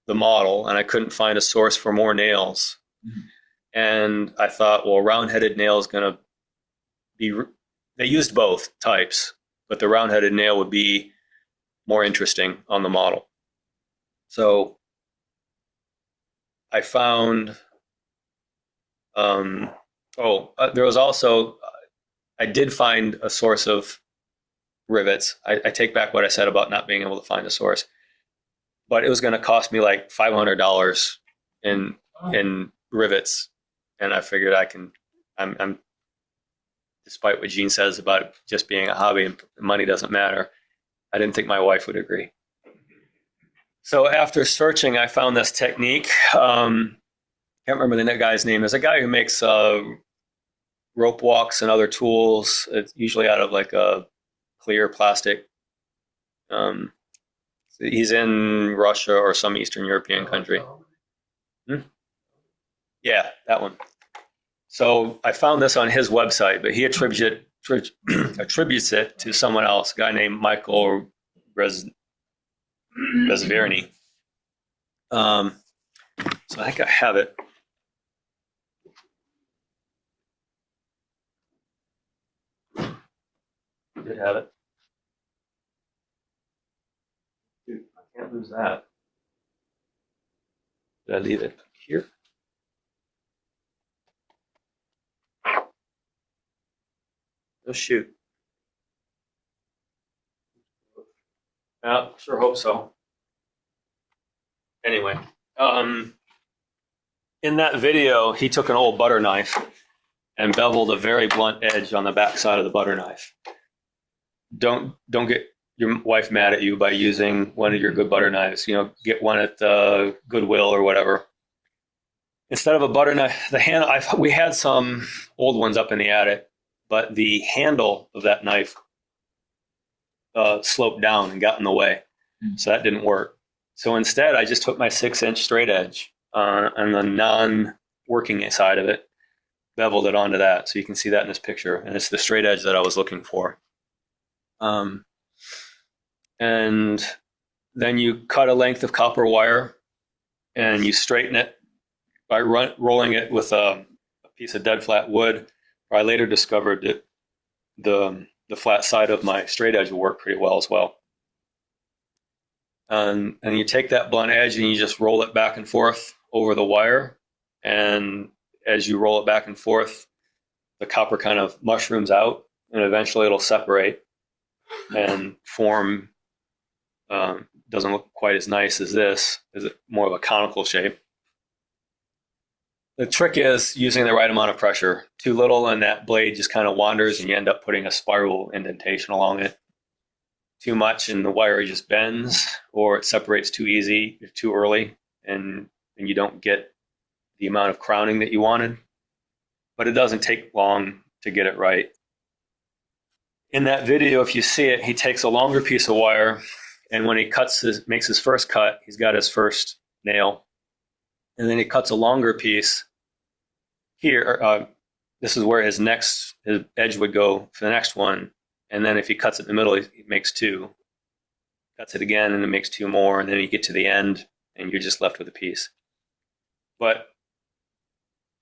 the model, and I couldn't find a source for more nails. Mm-hmm. And I thought, well, a round-headed nail is going to be, they used both types, but the round-headed nail would be more interesting on the model. So I found, there was also, I did find a source of rivets. I take back what I said about not being able to find a source, but it was going to cost me like $500 in rivets. And I figured I'm despite what Gene says about it just being a hobby and money doesn't matter, I didn't think my wife would agree. So after searching, I found this technique. Can't remember the guy's name. There's a guy who makes rope walks and other tools. It's usually out of like a clear plastic. He's in Russia or some Eastern European country. Yeah, that one. So I found this on his website, but he attributes it to someone else, a guy named Michael Resverny. So I think I have it. Did have it. Dude, I can't lose that. Did I leave it here? Oh, shoot. Yeah, sure hope so. Anyway, in that video, he took an old butter knife and beveled a very blunt edge on the back side of the butter knife. Don't get your wife mad at you by using one of your good butter knives. You know, get one at the Goodwill or whatever. Instead of a butter knife, we had some old ones up in the attic, but the handle of that knife sloped down and got in the way. So that didn't work. So instead, I just took my 6-inch straight edge on the non-working side of it, beveled it onto that. So you can see that in this picture. And it's the straight edge that I was looking for. And then you cut a length of copper wire and you straighten it by rolling it with a piece of dead flat wood. I later discovered that the flat side of my straight edge will work pretty well as well. And you take that blunt edge and you just roll it back and forth over the wire. And as you roll it back and forth, the copper kind of mushrooms out and eventually it'll separate and form, doesn't look quite as nice as this, is it more of a conical shape. The trick is using the right amount of pressure. Too little and that blade just kind of wanders and you end up putting a spiral indentation along it. Too much and the wire just bends, or it separates too easy, too early, and you don't get the amount of crowning that you wanted. But it doesn't take long to get it right. In that video, if you see it, he takes a longer piece of wire, and when he makes his first cut, he's got his first nail. And then he cuts a longer piece here. This is where his edge would go for the next one. And then if he cuts it in the middle, he makes 2. Cuts it again, and it makes 2 more. And then you get to the end, and you're just left with a piece. But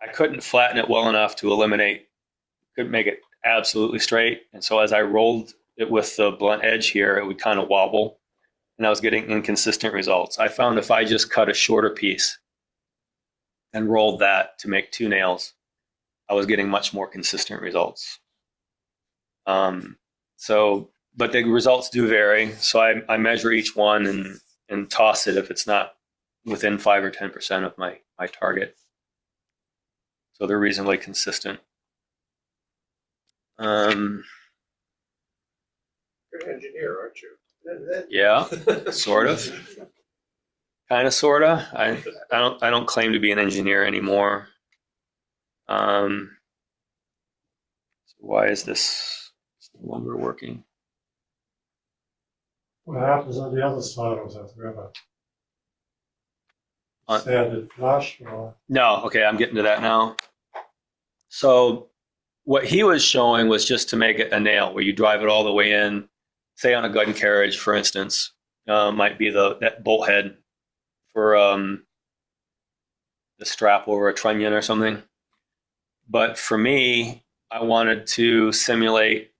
I couldn't flatten it well enough to eliminate couldn't make it absolutely straight. And so as I rolled it with the blunt edge here, it would kind of wobble, and I was getting inconsistent results. I found if I just cut a shorter piece and rolled that to make 2 nails, I was getting much more consistent results. But the results do vary. So I measure each one and toss it if it's not within 5 or 10% of my target. So they're reasonably consistent. You're an engineer, aren't you? Yeah, sort of. Kind of, sort of. I don't claim to be an engineer anymore. So why is this no longer working? What happens on the other side of that river? On- Sanded flush or? No, okay, I'm getting to that now. So what he was showing was just to make it a nail, where you drive it all the way in, say on a gun carriage, for instance, might be that bolt head for the strap over a trunnion or something. But for me, I wanted to simulate,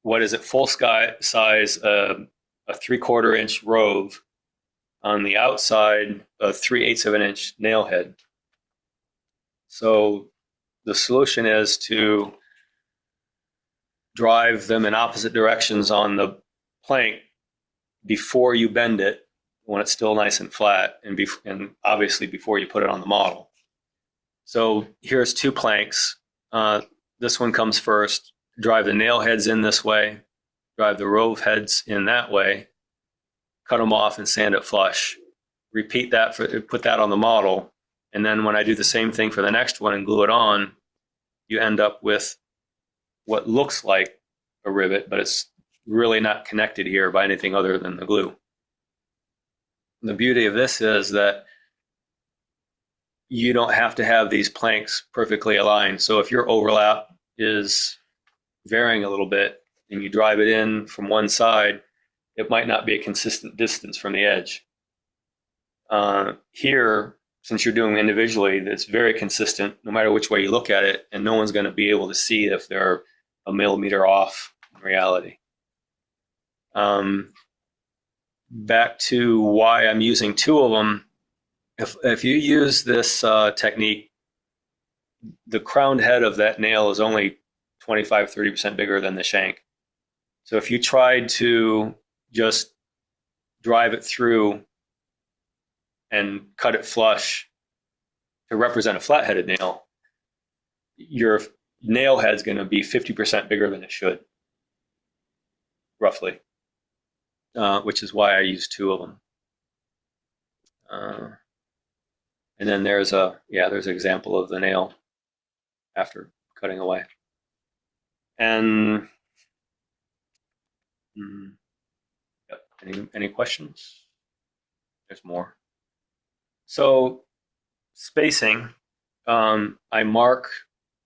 what is it, full size, a 3/4 inch rove on the outside, a 3/8 of an inch nail head. So the solution is to drive them in opposite directions on the plank before you bend it, when it's still nice and flat, and obviously before you put it on the model. So here's 2 planks. This one comes first. Drive the nail heads in this way, drive the rove heads in that way, cut them off and sand it flush. Repeat that, put that on the model. And then when I do the same thing for the next one and glue it on, you end up with what looks like a rivet, but it's really not connected here by anything other than the glue. And the beauty of this is that you don't have to have these planks perfectly aligned. So if your overlap is varying a little bit and you drive it in from one side, it might not be a consistent distance from the edge. Here, since you're doing individually, it's very consistent no matter which way you look at it, and no one's going to be able to see if they're a millimeter off in reality. Back to why I'm using 2 of them. If you use this technique, the crowned head of that nail is only 25-30% bigger than the shank. So if you tried to just drive it through and cut it flush to represent a flat-headed nail, your nail head's going to be 50% bigger than it should, roughly, which is why I use 2 of them. And then there's an example of the nail after cutting away. And any questions? There's more. So spacing, I mark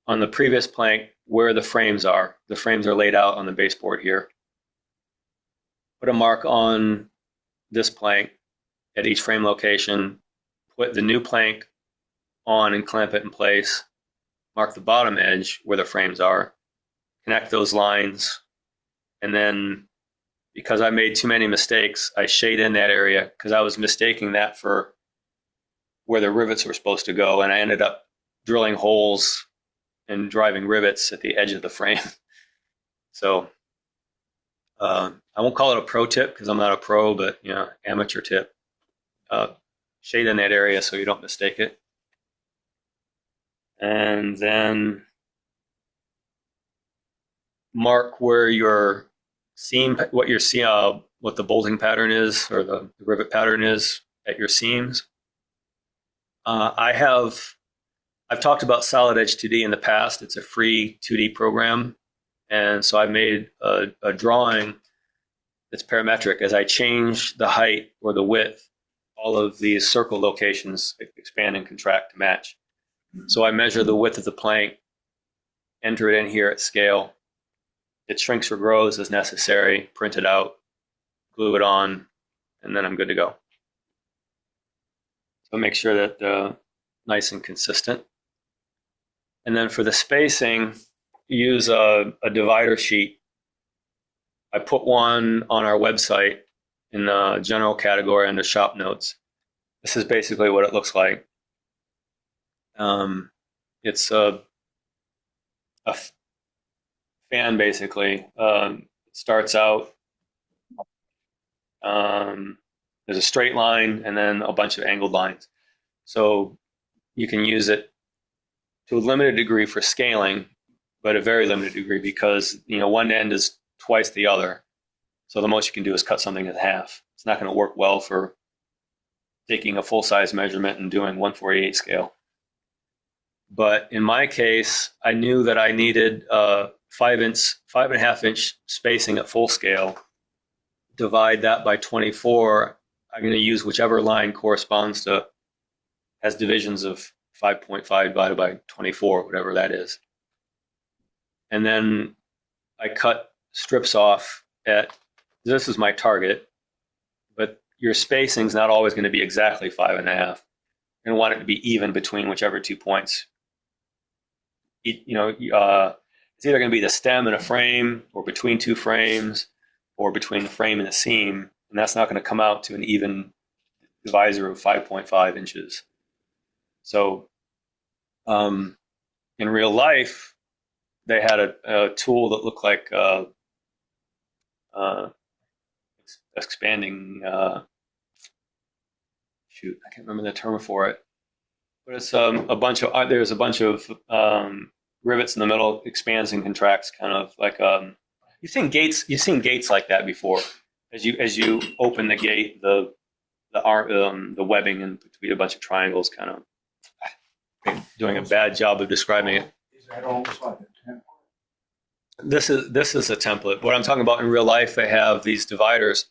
on the previous plank where the frames are. The frames are laid out on the baseboard here. Put a mark on this plank at each frame location, put the new plank on and clamp it in place, mark the bottom edge where the frames are, connect those lines, and then because I made too many mistakes, I shade in that area because I was mistaking that for where the rivets were supposed to go, and I ended up drilling holes and driving rivets at the edge of the frame. So I won't call it a pro tip because I'm not a pro, but amateur tip. Shade in that area so you don't mistake it. And then mark where your seam, what the bolting pattern is, or the rivet pattern is at your seams. I've talked about Solid Edge 2D in the past. It's a free 2D program. And so I made a drawing that's parametric. As I change the height or the width, all of these circle locations expand and contract to match. So I measure the width of the plank, enter it in here at scale. It shrinks or grows as necessary, print it out, glue it on, and then I'm good to go. So make sure that nice and consistent. And then for the spacing, use a divider sheet. I put one on our website in the general category under shop notes. This is basically what it looks like. It's a fan, basically. It starts out, there's a straight line and then a bunch of angled lines. So you can use it to a limited degree for scaling, but a very limited degree because, one end is twice the other. So the most you can do is cut something in half. It's not going to work well for taking a full-size measurement and doing 1/48 scale. But in my case, I knew that I needed 5.5 inch spacing at full scale. Divide that by 24. I'm going to use whichever line corresponds to, has divisions of 5.5 divided by 24, whatever that is. And then I cut strips off at, this is my target, but your spacing is not always going to be exactly 5.5. You're going to want it to be even between whichever 2 points. It's either going to be the stem and a frame, or between 2 frames, or between the frame and the seam, and that's not going to come out to an even divisor of 5.5 inches. So in real life, they had a tool that looked like expanding, I can't remember the term for it, but it's there's a bunch of rivets in the middle, expands and contracts, kind of like you've seen gates like that before. As you open the gate, the webbing in between a bunch of triangles, kind of. I'm doing a bad job of describing it. Is that almost like a template? This is a template. What I'm talking about in real life, they have these dividers,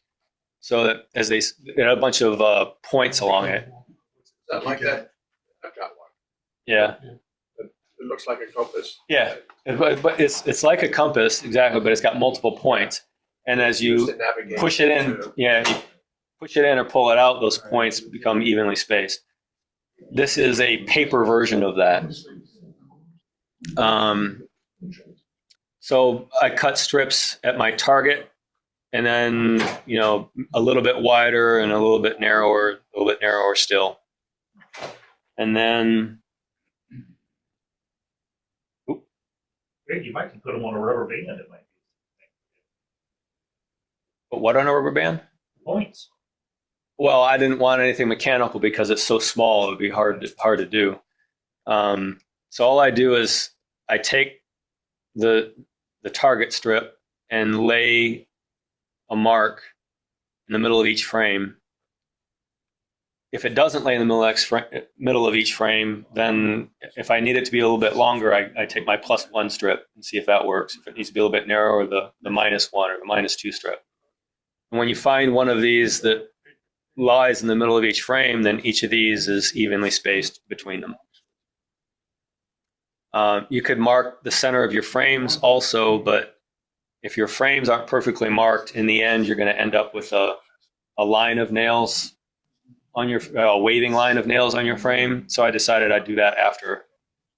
so that as they have a bunch of points along it. Is that like that? I've got one. Yeah. It looks like a compass. Yeah, but it's like a compass, exactly, but it's got multiple points. And as you push it in, you push it in or pull it out, those points become evenly spaced. This is a paper version of that. So I cut strips at my target, and then a little bit wider and a little bit narrower still, and then. You might put them on a rubber band. It might Put what on a rubber band? be points. Well, I didn't want anything mechanical because it's so small; it would be hard to do. So all I do is I take the target strip and lay a mark in the middle of each frame. If it doesn't lay in the middle of each frame, then if I need it to be a little bit longer, I take my +1 strip and see if that works. If it needs to be a little bit narrower, the -1 or the -2 strip. And when you find one of these that lies in the middle of each frame, then each of these is evenly spaced between them. You could mark the center of your frames also, but if your frames aren't perfectly marked, in the end, you're going to end up with a line of nails on your waving line of nails on your frame. So I decided I'd do that after.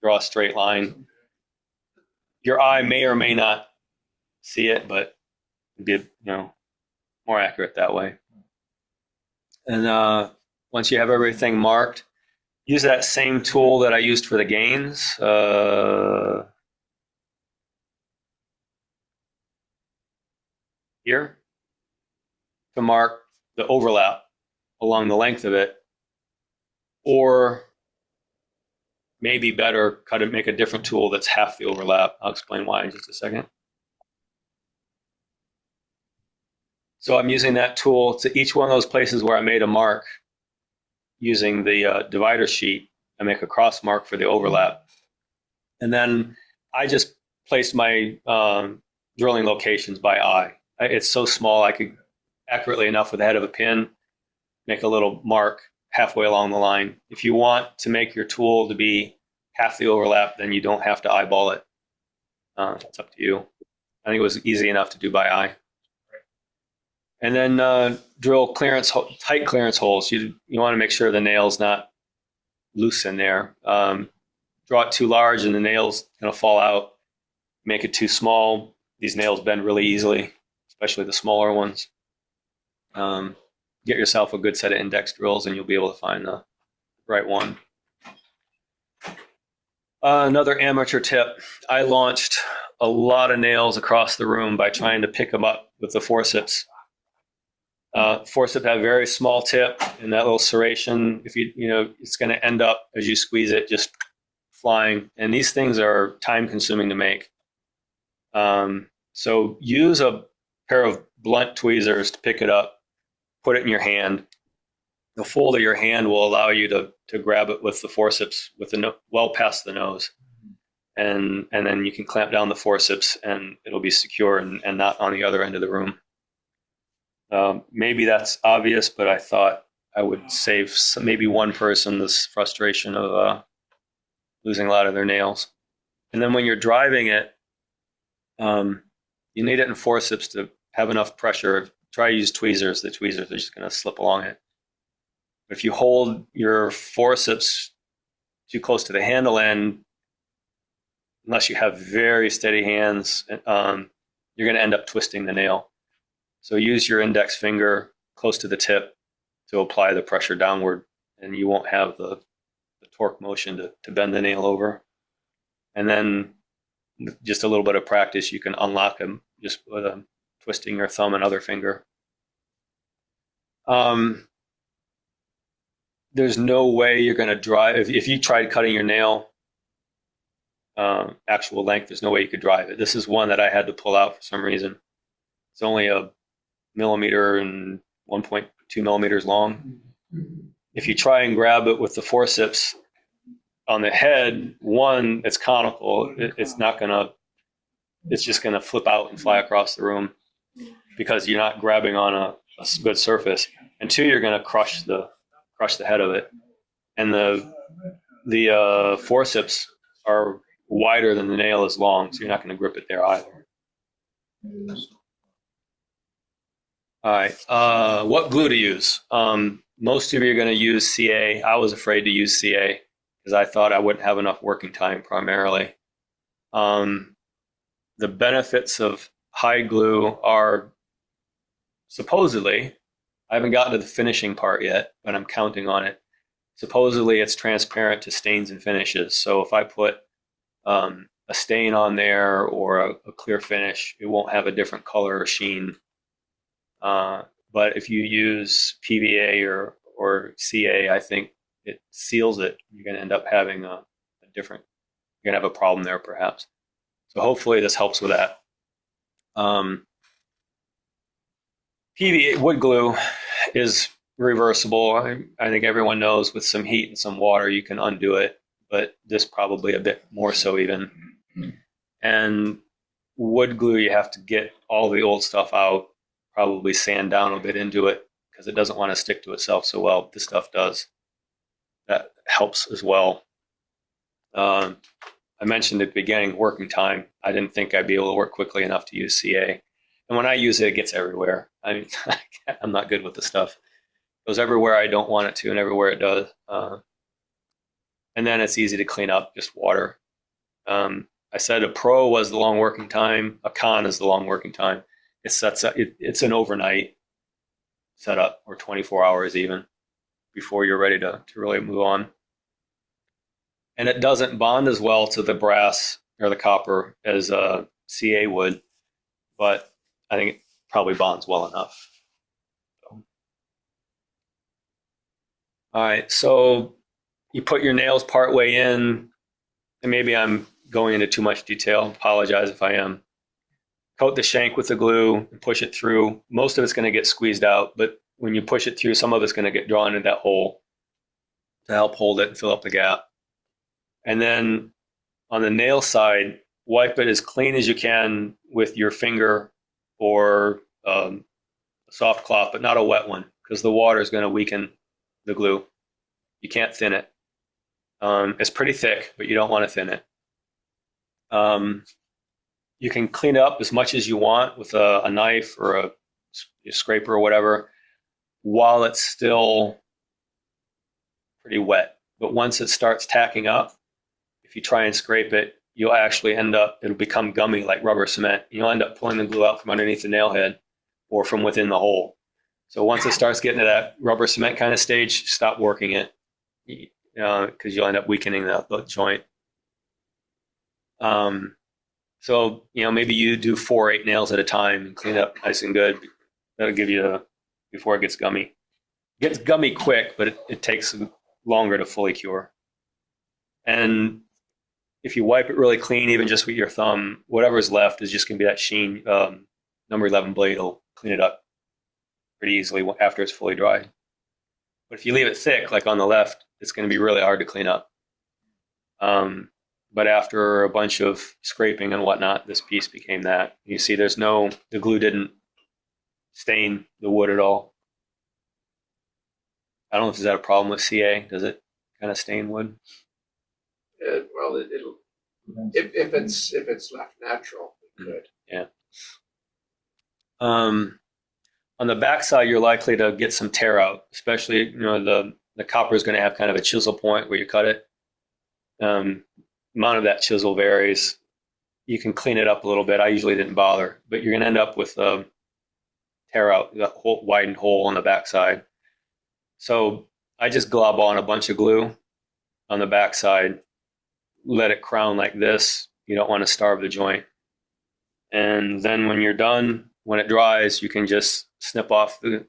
Draw a straight line. Your eye may or may not see it, but it'd be more accurate that way. And once you have everything marked, use that same tool that I used for the gains. Here to mark the overlap along the length of it, or maybe better, make a different tool that's half the overlap. I'll explain why in just a second. So I'm using that tool to each one of those places where I made a mark using the divider sheet. I make a cross mark for the overlap. And then I just placed my drilling locations by eye. It's so small, I could accurately enough with the head of a pin make a little mark halfway along the line. If you want to make your tool to be half the overlap, then you don't have to eyeball it. It's up to you. I think it was easy enough to do by eye. And then drill tight clearance holes. You want to make sure the nail's not loose in there. Drill draw it too large and the nail's going to fall out. Make it too small, these nails bend really easily, especially the smaller ones. Get yourself a good set of index drills and you'll be able to find the right one. Another amateur tip, I launched a lot of nails across the room by trying to pick them up with the forceps. Forceps have a very small tip, and that little serration, if it's going to end up as you squeeze it just flying. And these things are time consuming to make. So use a pair of blunt tweezers to pick it up, put it in your hand. The fold of your hand will allow you to grab it with the forceps well past the nose. And then you can clamp down the forceps and it'll be secure and not on the other end of the room. Maybe that's obvious, but I thought I would save maybe one person this frustration of losing a lot of their nails. And then when you're driving it, you need it in forceps to have enough pressure. Try to use tweezers. The tweezers are just going to slip along it. If you hold your forceps too close to the handle end, unless you have very steady hands, you're going to end up twisting the nail. So use your index finger close to the tip to apply the pressure downward, and you won't have the torque motion to bend the nail over. And then just a little bit of practice, you can unlock them just with twisting your thumb and other finger. There's no way you're going to drive. If you tried cutting your nail actual length, there's no way you could drive it. This is one that I had to pull out for some reason. It's only a millimeter and 1.2 millimeters long. If you try and grab it with the forceps on the head, one, it's conical. It's just going to flip out and fly across the room because you're not grabbing on a good surface. And two, you're going to crush the head of it. And the forceps are wider than the nail is long, so you're not going to grip it there either. All right, what glue to use? Most of you are going to use CA. I was afraid to use CA because I thought I wouldn't have enough working time primarily. The benefits of high glue are supposedly, I haven't gotten to the finishing part yet, but I'm counting on it. Supposedly it's transparent to stains and finishes. So if I put a stain on there or a clear finish, it won't have a different color or sheen. But if you use PVA or CA, I think it seals it. You're going to end up having you're going to have a problem there perhaps. So hopefully this helps with that. PVA wood glue is reversible. I think everyone knows with some heat and some water you can undo it, but this probably a bit more so even. And wood glue, you have to get all the old stuff out, probably sand down a bit into it because it doesn't want to stick to itself so well. This stuff does. That helps as well. I mentioned at the beginning working time. I didn't think I'd be able to work quickly enough to use CA. And when I use it, it gets everywhere. I mean, I'm not good with the stuff. It goes everywhere I don't want it to and everywhere it does. And then it's easy to clean up, just water. I said a pro was the long working time. A con is the long working time. It's an overnight setup or 24 hours even before you're ready to really move on. And it doesn't bond as well to the brass or the copper as CA would, but I think it probably bonds well enough. So. All right, so you put your nails part way in, and maybe I'm going into too much detail. Apologize if I am. Coat the shank with the glue and push it through. Most of it's going to get squeezed out, but when you push it through, some of it's going to get drawn into that hole to help hold it and fill up the gap. And then on the nail side, wipe it as clean as you can with your finger or a soft cloth, but not a wet one because the water is going to weaken the glue. You can't thin it. It's pretty thick, but you don't want to thin it. You can clean it up as much as you want with a knife or a scraper or whatever while it's still pretty wet. But once it starts tacking up, if you try and scrape it, you'll actually it'll become gummy like rubber cement. You'll end up pulling the glue out from underneath the nail head or from within the hole. So once it starts getting to that rubber cement kind of stage, stop working it, because you'll end up weakening the joint. So, maybe you do 4 or 8 nails at a time and clean up nice and good. That'll give you, before it gets gummy. It gets gummy quick, but it takes longer to fully cure. And if you wipe it really clean, even just with your thumb, whatever's left is just going to be that sheen. Number 11 blade will clean it up pretty easily after it's fully dried. But if you leave it thick, like on the left, it's going to be really hard to clean up. But after a bunch of scraping and whatnot, this piece became that. You see, the glue didn't stain the wood at all. I don't know if is that a problem with CA. Does it kind of stain wood? Well, it'll if it's left natural, it could. Yeah. On the backside, you're likely to get some tear out, especially the copper is going to have kind of a chisel point where you cut it. Amount of that chisel varies. You can clean it up a little bit. I usually didn't bother, but you're going to end up with a tear out, that whole widened hole on the backside. So I just glob on a bunch of glue on the backside, let it crown like this. You don't want to starve the joint. And then when you're done, when it dries, you can just snip off the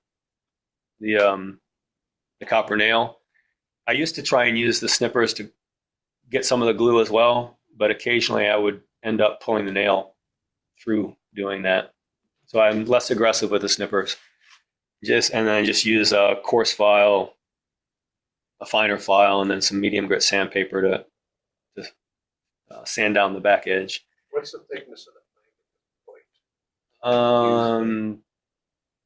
copper nail. I used to try and use the snippers to get some of the glue as well, but occasionally I would end up pulling the nail through doing that. So I'm less aggressive with the snippers. And then I just use a coarse file, a finer file, and then some medium grit sandpaper to sand down the back edge. What's the thickness of the plate?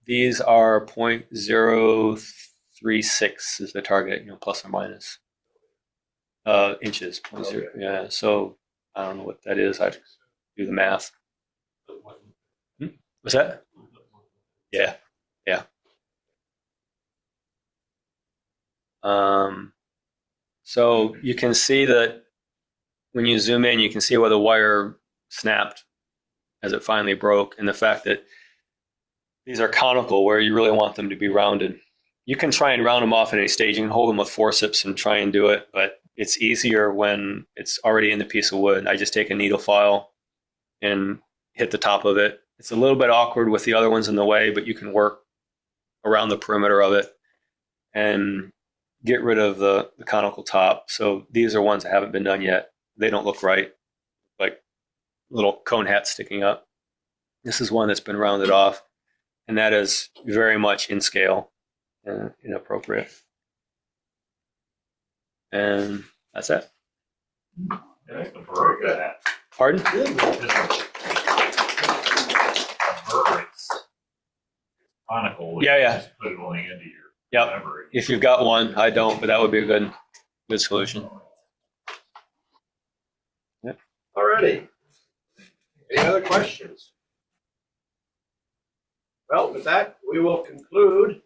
These are 0.036 is the target, plus or minus inches. Okay. Yeah. So I don't know what that is. I do the math. What's that? Yeah. Yeah. So you can see that when you zoom in, you can see where the wire snapped as it finally broke, and the fact that these are conical where you really want them to be rounded. You can try and round them off at any stage. You can hold them with forceps and try and do it, but it's easier when it's already in the piece of wood. I just take a needle file and hit the top of it. It's a little bit awkward with the other ones in the way, but you can work around the perimeter of it and get rid of the conical top. So these are ones that haven't been done yet. They don't look right, like little cone hats sticking up. This is one that's been rounded off, and that is very much in scale and inappropriate. And that's it. That's the bird for that. Pardon? A bird, it's conical. Yeah. Just put it on the end of your. Yep. Whatever. If you've got one, I don't, but that would be a good solution. Alrighty. Any other questions? Well, with that, we will conclude